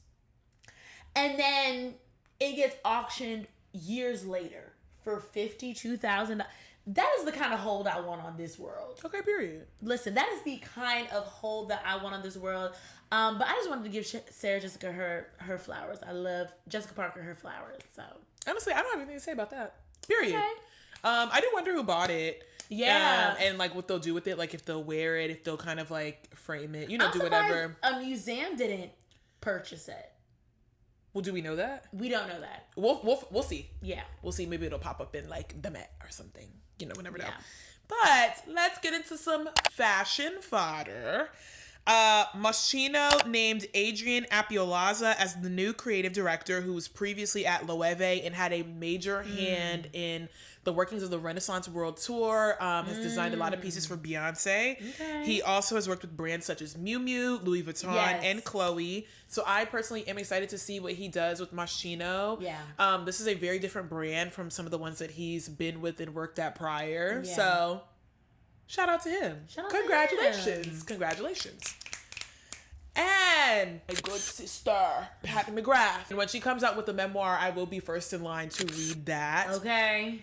and then it gets auctioned years later for $52,000? That is the kind of hold I want on this world. Okay, period. Listen, that is the kind of hold that I want on this world. But I just wanted to give Sarah Jessica her flowers. I love Jessica Parker her flowers. So Honestly, I don't have anything to say about that. Period. okay. I do wonder who bought it. Yeah. And like what they'll do with it, like if they'll wear it, if they'll kind of like frame it, you know, I'm do surprised whatever. a museum didn't purchase it. Well, do we know that? We don't know that. We'll see. Yeah. We'll see. Maybe it'll pop up in like the Met or something. You know, we never know. Yeah. But let's get into some fashion fodder. Moschino named Adrian Appiolazza as the new creative director, who was previously at Loewe and had a major hand in the workings of the Renaissance World Tour. Has designed a lot of pieces for Beyonce. Okay. He also has worked with brands such as Miu Miu, Louis Vuitton, Yes. and Chloe. So I personally am excited to see what he does with Moschino. Yeah. This is a very different brand from some of the ones that he's been with and worked at prior. Yeah. So shout out to him. Shout out to Congratulations. him. Congratulations. And my good sister, Pat McGrath. And when she comes out with the memoir, I will be first in line to read that. Okay.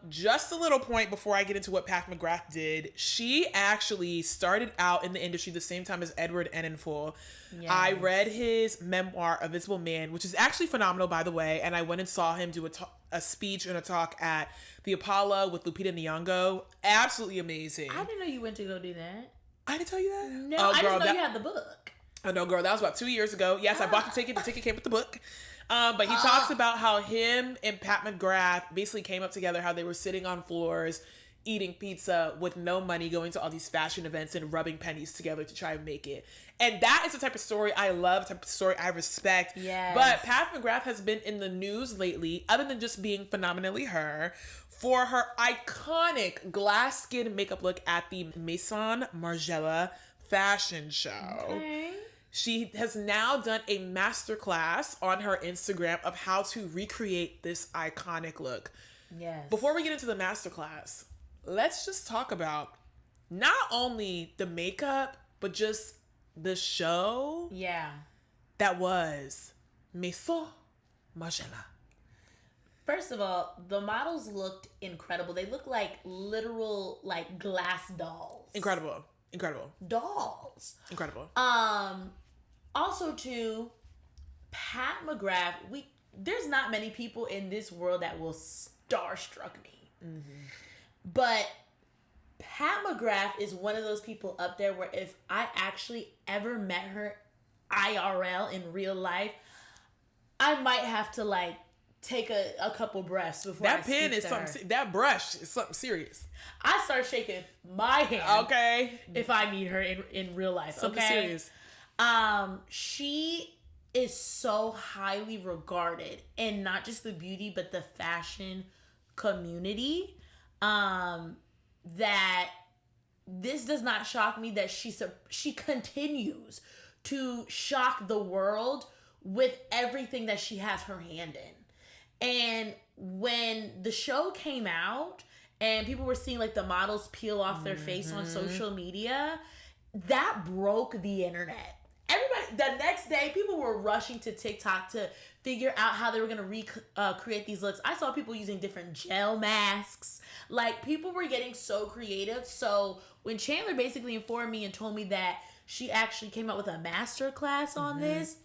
Just a little point before I get into what Pat McGrath did. She actually started out in the industry the same time as Edward Enninful. Yes. I read his memoir, A Visible Man, which is actually phenomenal, by the way. And I went and saw him do a speech and a talk at the Apollo with Lupita Nyong'o. Absolutely amazing. I didn't know you went to go do that. I didn't tell you that? No, Oh, I girl, just know you had the book. I know, girl. That was about 2 years ago. Yes, I bought the ticket. The ticket came with the book. But he talks about how him and Pat McGrath basically came up together, how they were sitting on floors, eating pizza with no money, going to all these fashion events and rubbing pennies together to try and make it. And that is the type of story I love, the type of story I respect. Yes. But Pat McGrath has been in the news lately, other than just being phenomenally her, for her iconic glass skin makeup look at the Maison Margiela fashion show. Okay. She has now done a masterclass on her Instagram of how to recreate this iconic look. Yes. Before we get into the masterclass, let's just talk about not only the makeup, but just the show Yeah. that was Maison Margiela. First of all, the models looked incredible. They looked like literal, like, glass dolls. Incredible. Incredible. Dolls. Incredible. Also, too, Pat McGrath, there's not many people in this world that will starstruck me. Mm-hmm. But Pat McGrath is one of those people up there where if I actually ever met her IRL in real life, I might have to, like, take a couple breaths before That I pen speak is to something. her. That brush is something serious. I start shaking my hand Okay. if I meet her in real life. Something okay? serious. She is so highly regarded in not just the beauty but the fashion community. That this does not shock me that she continues to shock the world with everything that she has her hand in. And when the show came out and people were seeing like the models peel off their face on social media, that broke the internet. Everybody, the next day, people were rushing to TikTok to figure out how they were going to recreate these looks. I saw people using different gel masks. Like, people were getting so creative. So when Chandler basically informed me and told me that she actually came out with a master class on this,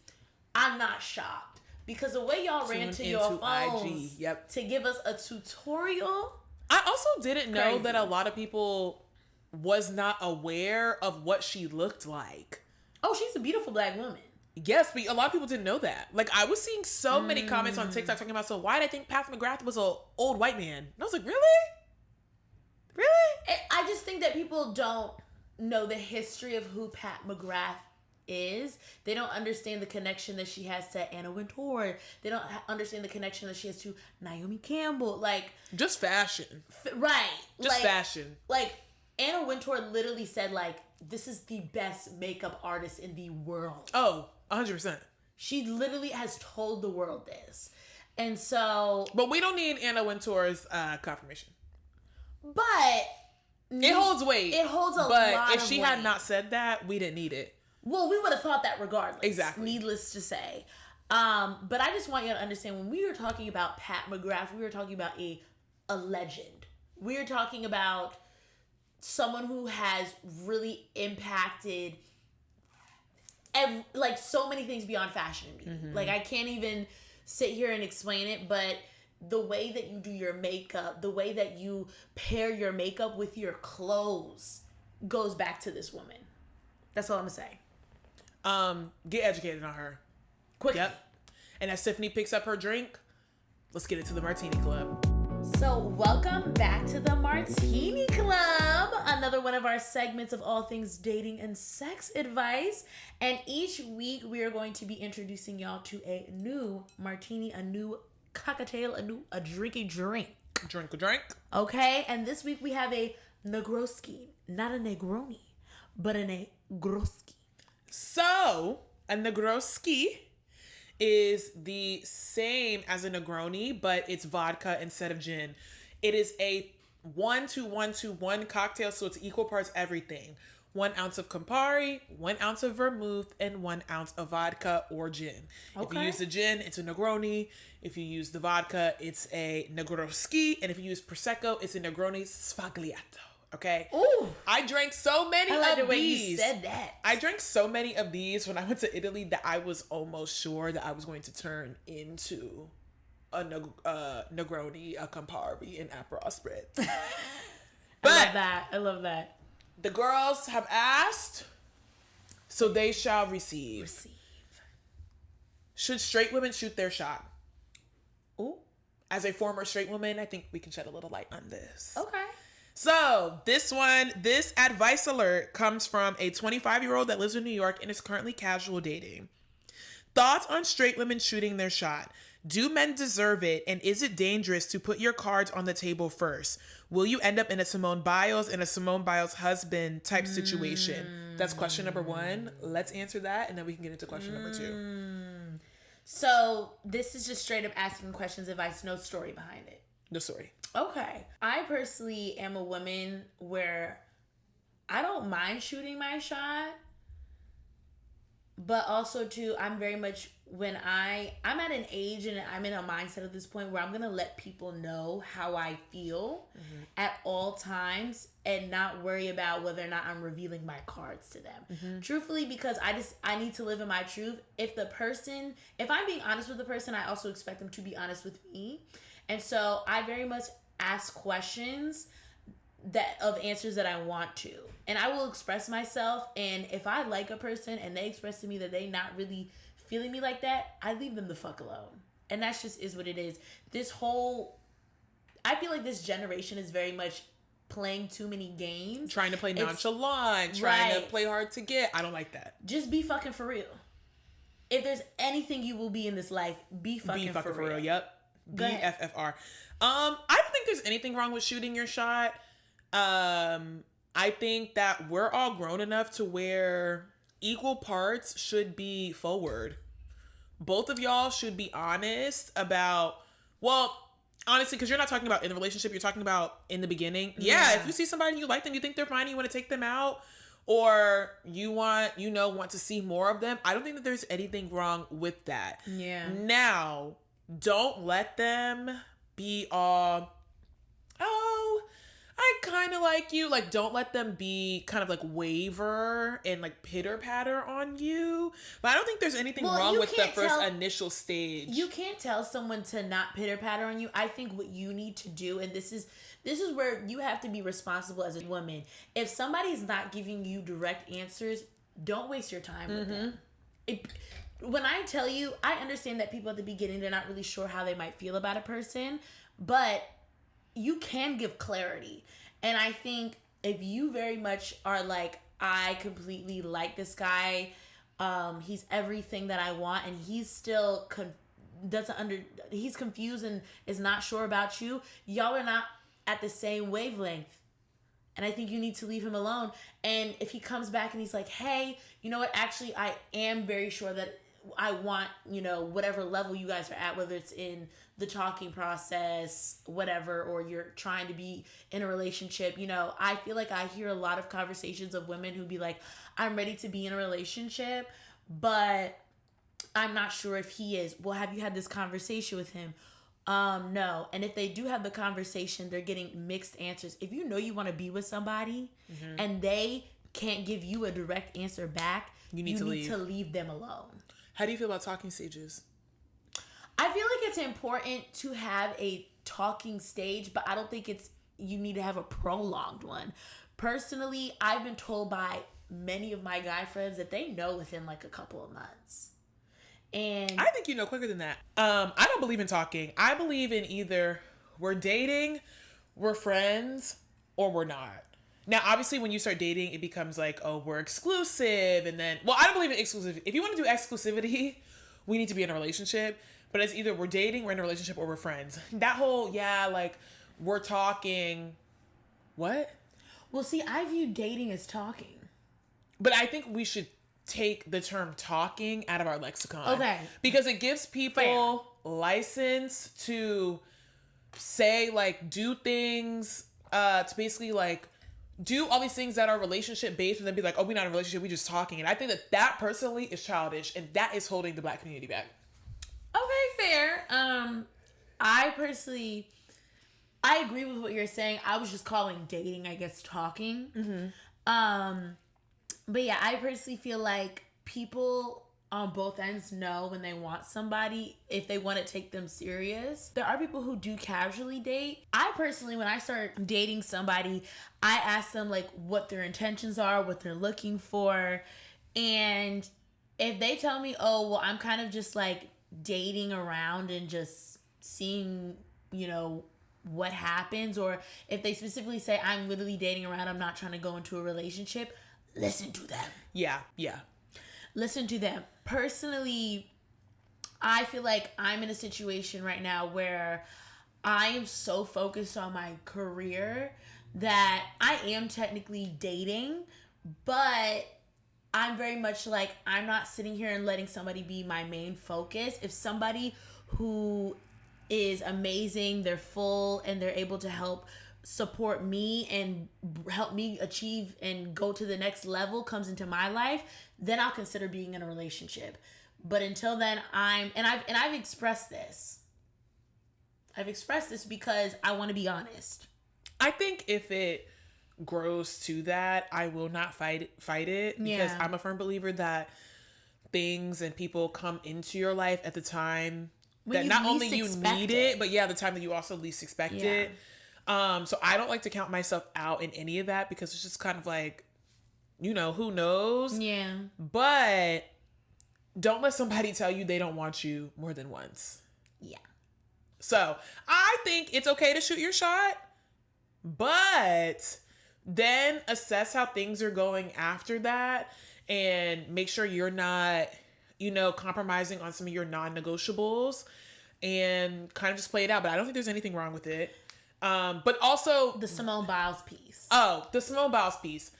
I'm not shocked. Because the way y'all ran to your phones to give us a tutorial. I also didn't know that a lot of people was not aware of what she looked like. Oh, she's a beautiful black woman. Yes, but a lot of people didn't know that. Like, I was seeing so many comments on TikTok talking about, so why did I think Pat McGrath was an old white man? And I was like, really? Really? I just think that people don't know the history of who Pat McGrath is. They don't understand the connection that she has to Anna Wintour. They don't understand the connection that she has to Naomi Campbell. Like, just fashion. Right. Just fashion. Like, Anna Wintour literally said, like, this is the best makeup artist in the world. Oh, 100%. She literally has told the world this. And so... But we don't need Anna Wintour's confirmation. But... It holds weight. It holds a lot But if of she weight. had not said that, we didn't need it. Well, we would have thought that regardless. Exactly. Needless to say. But I just want you to understand, when we were talking about Pat McGrath, we were talking about a legend. We were talking about someone who has really impacted like so many things beyond fashion and beauty. Like, I can't even sit here and explain it, but the way that you do your makeup, the way that you pair your makeup with your clothes goes back to this woman. That's all I'm gonna say. Get educated on her. Quickly. Yep. And as Tiffany picks up her drink, let's get into the Martini Club. So welcome back to the Martini Club, another one of our segments of all things dating and sex advice. And each week we are going to be introducing y'all to a new martini, a new cocktail, a drinky drink. Drink a drink. Okay, and this week we have a Negroski, not a Negroni, but a Negroski. So, a Negroski is the same as a Negroni, but it's vodka instead of gin. It is a 1-to-1-to-1 cocktail, so it's equal parts everything. 1 ounce of Campari, 1 ounce of vermouth, and 1 ounce of vodka or gin. Okay. If you use the gin, it's a Negroni. If you use the vodka, it's a Negroski. And if you use Prosecco, it's a Negroni Sfagliato. Okay. Ooh. I drank so many of the way these. You said that. I drank so many of these when I went to Italy that I was almost sure that I was going to turn into a Negroni, a Campari, and Aperol spread. I love that. The girls have asked, so they shall receive. Should straight women shoot their shot? Ooh. As a former straight woman, I think we can shed a little light on this. Okay. So this advice alert comes from a 25-year-old that lives in New York and is currently casual dating. Thoughts on straight women shooting their shot. Do men deserve it? And is it dangerous to put your cards on the table first? Will you end up in a Simone Biles and a Simone Biles husband type situation? That's question number 1. Let's answer that, and then we can get into question number 2. So this is just straight up asking questions, advice, no story behind it. No story. Okay. I personally am a woman where I don't mind shooting my shot, but also too, I'm very much, when I'm at an age and I'm in a mindset at this point where I'm going to let people know how I feel at all times and not worry about whether or not I'm revealing my cards to them. Truthfully, because I need to live in my truth. If I'm being honest with the person, I also expect them to be honest with me. And so I very much ask questions of answers that I want to. And I will express myself. And if I like a person and they express to me that they not really feeling me like that, I leave them the fuck alone. And that's just is what it is. I feel like this generation is very much playing too many games. Trying to play nonchalant, trying to play hard to get. I don't like that. Just be fucking for real. If there's anything you will be in this life, be fucking for real. Yep. BFFR. I don't think there's anything wrong with shooting your shot. I think that we're all grown enough to where equal parts should be forward. Both of y'all should be honest about Well, honestly, because you're not talking about in the relationship, you're talking about in the beginning. Yeah, if you see somebody and you like them, you think they're fine, you want to take them out, or you want to see more of them, I don't think that there's anything wrong with that. Yeah. Now, don't let them be all, oh, I kind of like you. Like, don't let them be kind of like waver and like pitter patter on you. But I don't think there's anything wrong with the first initial stage. You can't tell someone to not pitter patter on you. I think what you need to do, and this is where you have to be responsible as a woman. If somebody's not giving you direct answers, don't waste your time with them. When I tell you, I understand that people at the beginning, they're not really sure how they might feel about a person, but you can give clarity. And I think if you very much are like, I completely like this guy, he's everything that I want, and he's still he's confused and is not sure about you, y'all are not at the same wavelength. And I think you need to leave him alone. And if he comes back and he's like, hey, you know what, actually I am very sure that I want, whatever level you guys are at, whether it's in the talking process, whatever, or you're trying to be in a relationship, I feel like I hear a lot of conversations of women who be like, I'm ready to be in a relationship, but I'm not sure if he is. Well, have you had this conversation with him? No. And if they do have the conversation, they're getting mixed answers. If you know you want to be with somebody and they can't give you a direct answer back, you need to leave them alone. How do you feel about talking stages? I feel like it's important to have a talking stage, but I don't think you need to have a prolonged one. Personally, I've been told by many of my guy friends that they know within like a couple of months. And I think quicker than that. I don't believe in talking. I believe in either we're dating, we're friends, or we're not. Now, obviously, when you start dating, it becomes like, oh, we're exclusive. And then, well, I don't believe in exclusivity. If you want to do exclusivity, we need to be in a relationship. But it's either we're dating, we're in a relationship, or we're friends. That whole, we're talking. What? Well, see, I view dating as talking. But I think we should take the term talking out of our lexicon. Okay. Because it gives people license to say, like, do things, to basically, like, do all these things that are relationship based and then be like, oh, we're not in a relationship, we're just talking. And I think that personally is childish, and that is holding the Black community back. Okay, fair. I personally, I agree with what you're saying. I was just calling dating, I guess, talking. But yeah, I personally feel like people on both ends know when they want somebody, if they want to take them serious. There are people who do casually date. I personally, when I start dating somebody, I ask them like what their intentions are, what they're looking for. And if they tell me, oh, well, I'm kind of just like dating around and just seeing, what happens, or if they specifically say I'm literally dating around, I'm not trying to go into a relationship, listen to them. Yeah. Listen to them. Personally, I feel like I'm in a situation right now where I am so focused on my career that I am technically dating, but I'm very much like, I'm not sitting here and letting somebody be my main focus. If somebody who is amazing, they're full, and they're able to help support me and help me achieve and go to the next level comes into my life, then I'll consider being in a relationship. But until then, I've expressed this. I've expressed this because I want to be honest. I think if it grows to that, I will not fight it, because I'm a firm believer that things and people come into your life at the time that not only you need it, but the time that you also least expect it. So I don't like to count myself out in any of that, because it's just kind of like, who knows? Yeah. But don't let somebody tell you they don't want you more than once. Yeah. So I think it's okay to shoot your shot, but then assess how things are going after that and make sure you're not, compromising on some of your non-negotiables, and kind of just play it out. But I don't think there's anything wrong with it. But also the Simone Biles piece. Oh, the Simone Biles piece.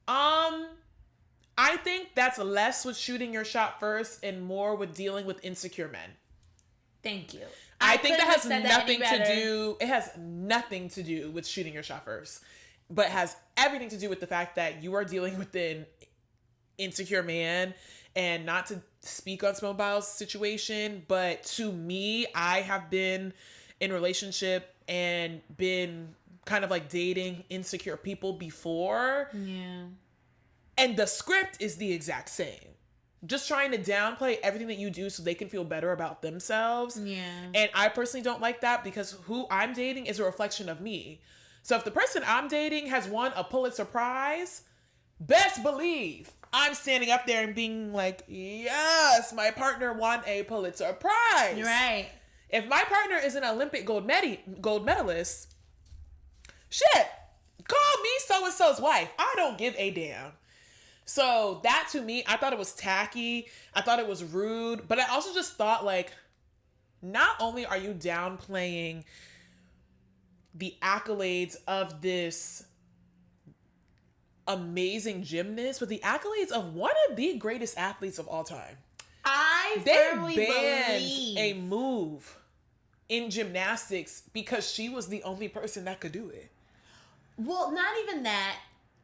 I think that's less with shooting your shot first and more with dealing with insecure men. Thank you. I think that has said nothing that to do. It has nothing to do with shooting your shot first, but has everything to do with the fact that you are dealing with an insecure man. And not to speak on Simone Biles' situation, but to me, I have been in a relationship and been kind of like dating insecure people before. Yeah. And the script is the exact same. Just trying to downplay everything that you do so they can feel better about themselves. Yeah. And I personally don't like that because who I'm dating is a reflection of me. So if the person I'm dating has won a Pulitzer Prize, best believe I'm standing up there and being like, yes, my partner won a Pulitzer Prize. Right. If my partner is an Olympic gold medalist, shit, call me so-and-so's wife. I don't give a damn. So that to me, I thought it was tacky. I thought it was rude. But I also just thought like, not only are you downplaying the accolades of this amazing gymnast, but the accolades of one of the greatest athletes of all time. They banned believe a move in gymnastics because she was the only person that could do it. Well, not even that.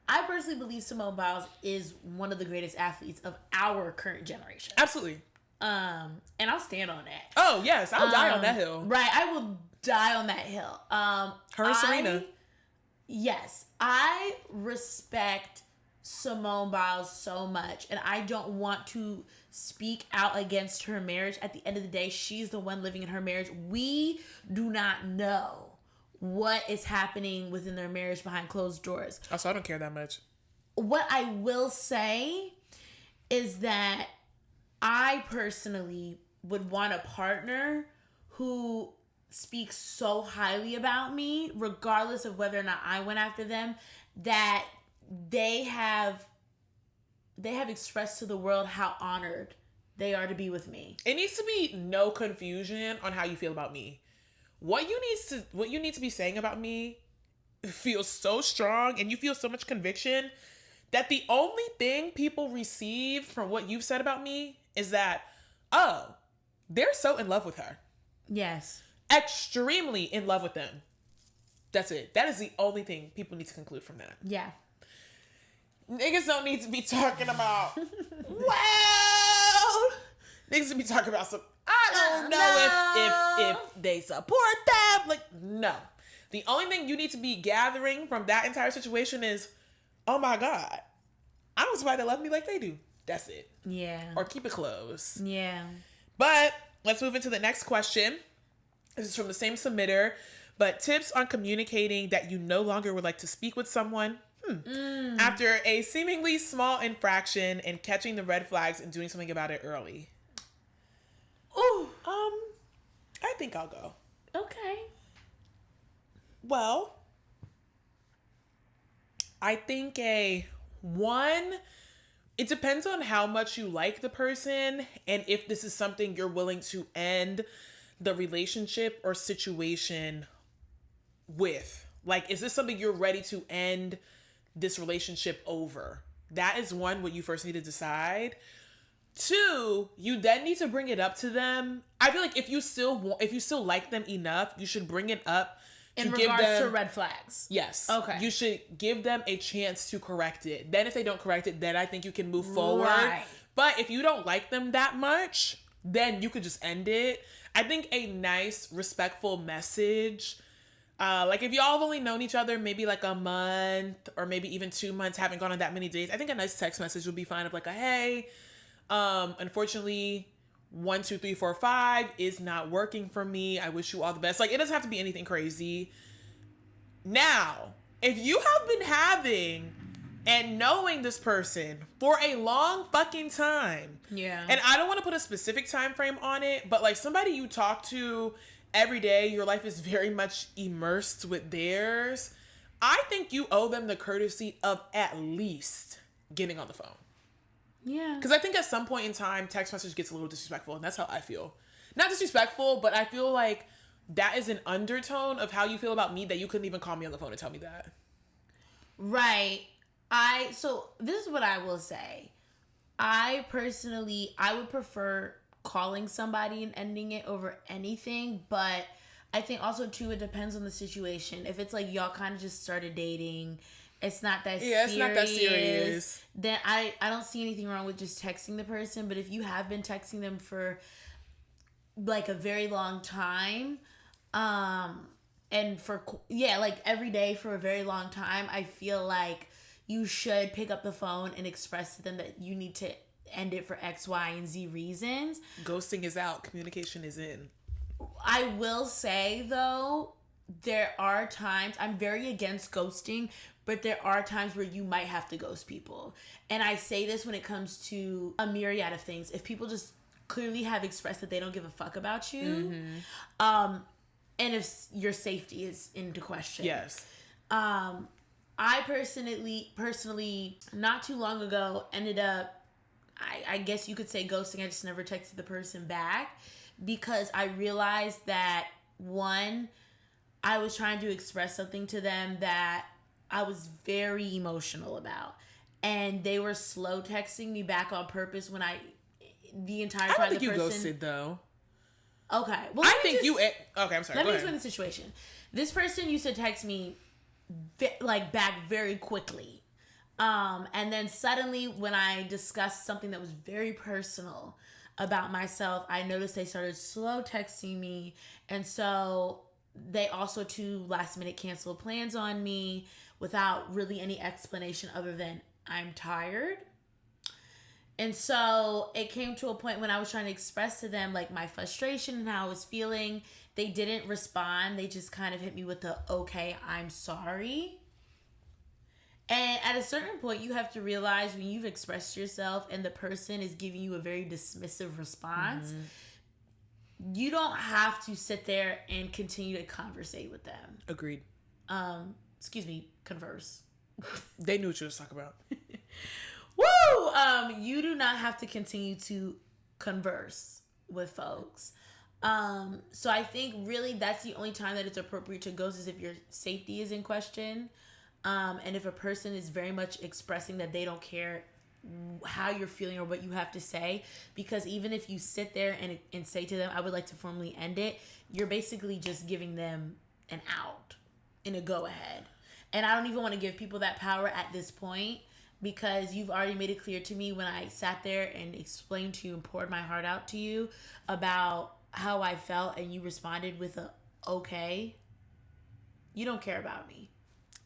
I personally believe Simone Biles is one of the greatest athletes of our current generation. Absolutely. And I'll stand on that. Oh yes, I'll die on that hill. Right, I will die on that hill. Her and Serena. Yes, I respect Simone Biles so much, and I don't want to speak out against her marriage. At the end of the day, she's the one living in her marriage. We do not know what is happening within their marriage behind closed doors. Also, I don't care that much. What I will say is that I personally would want a partner who speaks so highly about me, regardless of whether or not I went after them, that they have expressed to the world how honored they are to be with me. It needs to be no confusion on how you feel about me. What you need to be saying about me feels so strong, and you feel so much conviction that the only thing people receive from what you've said about me is that, oh, they're so in love with her. Yes. Extremely in love with them. That's it. That is the only thing people need to conclude from that. Yeah. Niggas don't need to be talking about, well, niggas to be talking about some, I don't know if they support them. Like, no. The only thing you need to be gathering from that entire situation is, oh my God, I want somebody to love me like they do. That's it. Yeah. Or keep it close. Yeah. But let's move into the next question. This is from the same submitter, but tips on communicating that you no longer would like to speak with someone after a seemingly small infraction and catching the red flags and doing something about it early. Ooh. I think I'll go. Okay. Well, I think it depends on how much you like the person and if this is something you're willing to end the relationship or situation with. Like, is this something you're ready to end this relationship over? That is one, what you first need to decide. Two, you then need to bring it up to them. I feel like if you still like them enough, you should bring it up in regards to red flags. Yes. Okay. You should give them a chance to correct it. Then if they don't correct it, then I think you can move forward. Right. But if you don't like them that much, then you could just end it. I think a nice, respectful message, like if y'all have only known each other maybe like a month or maybe even 2 months, haven't gone on that many dates, I think a nice text message would be fine of like a, hey, unfortunately 1, 2, 3, 4, 5 is not working for me. I wish you all the best. Like, it doesn't have to be anything crazy. Now, if you have been having and knowing this person for a long fucking time, yeah, and I don't want to put a specific time frame on it, but like somebody you talk to every day, your life is very much immersed with theirs, I think you owe them the courtesy of at least getting on the phone. Yeah. Because I think at some point in time, text message gets a little disrespectful, and that's how I feel. Not disrespectful, but I feel like that is an undertone of how you feel about me, that you couldn't even call me on the phone and tell me that. Right. So this is what I will say. I would prefer calling somebody and ending it over anything, but I think also too it depends on the situation. If it's like y'all kind of just started dating, it's not that serious. It's not that serious. Then I don't see anything wrong with just texting the person. But if you have been texting them for like a very long time, and for like every day for a very long time, I feel like you should pick up the phone and express to them that you need to end it for X, Y, and Z reasons. Ghosting is out. Communication is in. I will say, though, there are times, I'm very against ghosting, but there are times where you might have to ghost people. And I say this when it comes to a myriad of things. If people just clearly have expressed that they don't give a fuck about you, and if your safety is into question. Yes. I personally, not too long ago, ended up, I guess you could say ghosting. I just never texted the person back because I realized that, one, I was trying to express something to them that I was very emotional about. And they were slow texting me back on purpose when the entire time I don't think the person... you ghosted, though. Okay. Well, I think you... Okay, I'm sorry. Let me explain the situation. This person used to text me back very quickly. And then suddenly when I discussed something that was very personal about myself, I noticed they started slow texting me. And so they also too last minute canceled plans on me without really any explanation other than I'm tired. And so it came to a point when I was trying to express to them like my frustration and how I was feeling. They didn't respond. They just kind of hit me with the, okay, I'm sorry. And at a certain point, you have to realize when you've expressed yourself and the person is giving you a very dismissive response, you don't have to sit there and continue to conversate with them. Agreed. Converse. They knew what you was talking about. Woo! You do not have to continue to converse with folks. So I think really that's the only time that it's appropriate to ghost is if your safety is in question. And if a person is very much expressing that they don't care how you're feeling or what you have to say, because even if you sit there and say to them, I would like to formally end it, you're basically just giving them an out and a go ahead. And I don't even want to give people that power at this point because you've already made it clear to me when I sat there and explained to you and poured my heart out to you about how I felt and you responded with a okay. You don't care about me.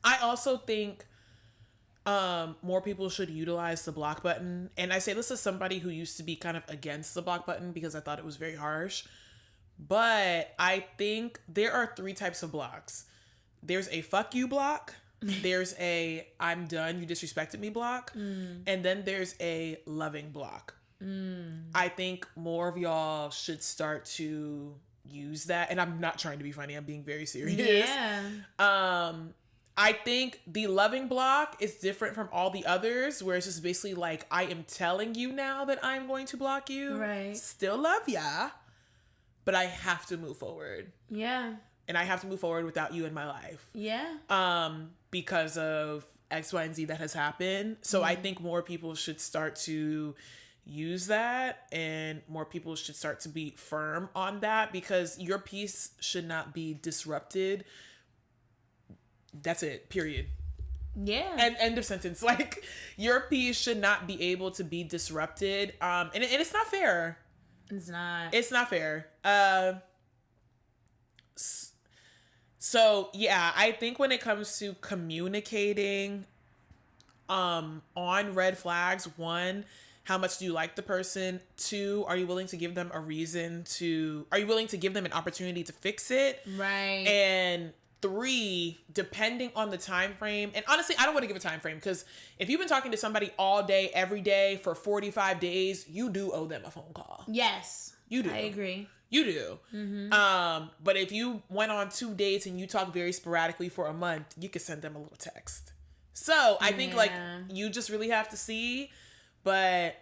I also think more people should utilize the block button. And I say this as somebody who used to be kind of against the block button because I thought it was very harsh. But I think there are 3 types of blocks. There's a fuck you block. There's a I'm done, you disrespected me block. And then there's a loving block. I think more of y'all should start to use that. And I'm not trying to be funny. I'm being very serious. Yeah. I think the loving block is different from all the others, where it's just basically like, I am telling you now that I'm going to block you. Right. Still love ya, but I have to move forward. Yeah. And I have to move forward without you in my life. Yeah. Because of X, Y, and Z that has happened. So I think more people should start to use that, and more people should start to be firm on that, because your peace should not be disrupted. That's it, period. Yeah. And end of sentence. Like, your peace should not be able to be disrupted. And it's not fair. It's not. It's not fair. So yeah, I think when it comes to communicating on red flags, 1, how much do you like the person? 2, are you willing to give them a reason to, are you willing to give them an opportunity to fix it? Right. And 3, depending on the time frame, and honestly, I don't want to give a time frame, because if you've been talking to somebody all day, every day for 45 days, you do owe them a phone call. Yes. You do. I agree. You do. Mm-hmm. But if you went on 2 dates and you talk very sporadically for a month, you could send them a little text. So I think like you just really have to see, but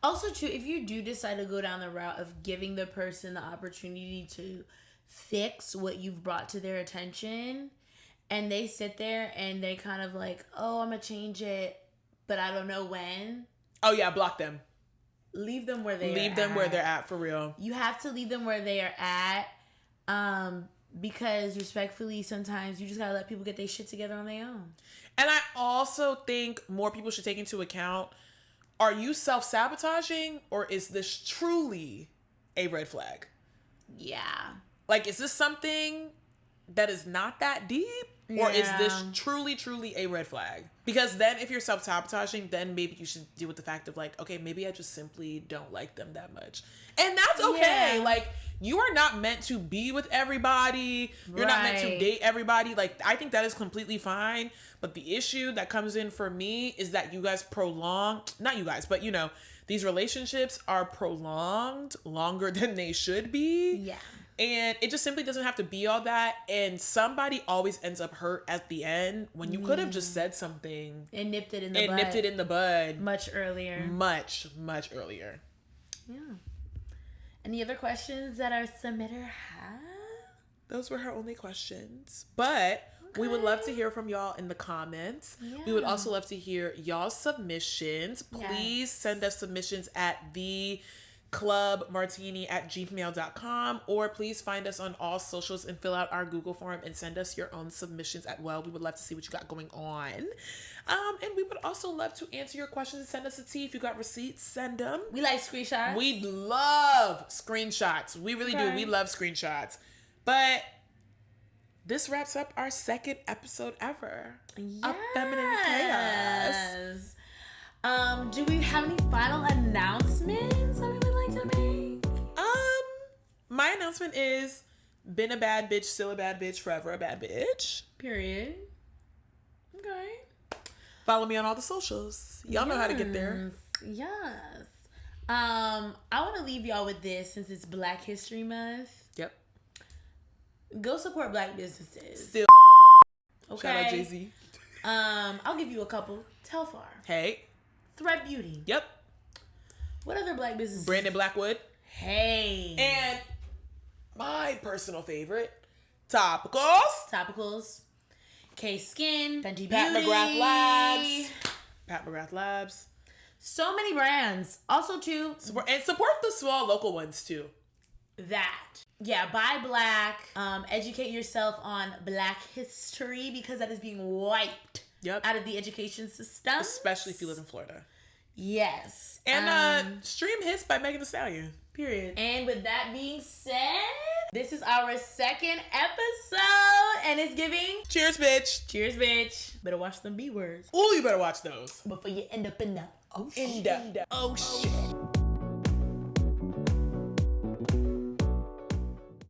also too, if you do decide to go down the route of giving the person the opportunity to fix what you've brought to their attention, and they sit there and they kind of like, oh, I'm gonna change it, but I don't know when. Oh yeah, block them. leave them where they leave them where they're at, for real. You have to leave them where they are at, because respectfully, sometimes you just gotta let people get their shit together on their own. And I also think more people should take into account, are you self-sabotaging or is this truly a red flag? Yeah. Like, is this something that is not that deep? Or is this truly, truly a red flag? Because then if you're self-sabotaging, then maybe you should deal with the fact of like, okay, maybe I just simply don't like them that much. And that's okay. Yeah. Like, you are not meant to be with everybody. You're not meant to date everybody. Like, I think that is completely fine. But the issue that comes in for me is that you guys not you guys, but you know, these relationships are prolonged longer than they should be. Yeah. And it just simply doesn't have to be all that. And somebody always ends up hurt at the end when you could have just said something. And nipped it in the bud. Much earlier. Much, much earlier. Yeah. Any other questions that our submitter had? Those were her only questions. But we would love to hear from y'all in the comments. Yeah. We would also love to hear y'all's submissions. Please send us submissions at theclubmartini@gmail.com, or please find us on all socials and fill out our Google form and send us your own submissions as well. We would love to see what you got going on. And we would also love to answer your questions and send us a tea. If you got receipts, send them. We like screenshots. We love screenshots. We really do. We love screenshots. But this wraps up our second episode ever of Feminine Chaos. Do we have any final announcements that we would like to make? My announcement is, been a bad bitch, still a bad bitch, forever a bad bitch. Period. Okay. Follow me on all the socials. Y'all know how to get there. Yes. I want to leave y'all with this since it's Black History Month. Yep. Go support Black businesses. Still. Okay. Shout out Jay-Z. I'll give you a couple. Telfar. Hey. Thread Beauty. Yep. What other Black businesses? Brandon Blackwood. Hey. And my personal favorite, Topicals. K-Skin. Fenty Beauty. Pat McGrath Labs. So many brands. Also, too. Support the small local ones, too. That. Yeah, buy Black. Educate yourself on Black history because that is being wiped out of the education system. Especially if you live in Florida. Yes. And stream Hiss by Megan Thee Stallion. Period. And with that being said, this is our second episode and it's giving cheers, bitch. Cheers, bitch. Better watch them B words. Ooh, you better watch those Before you end up in the ocean. Oh shit.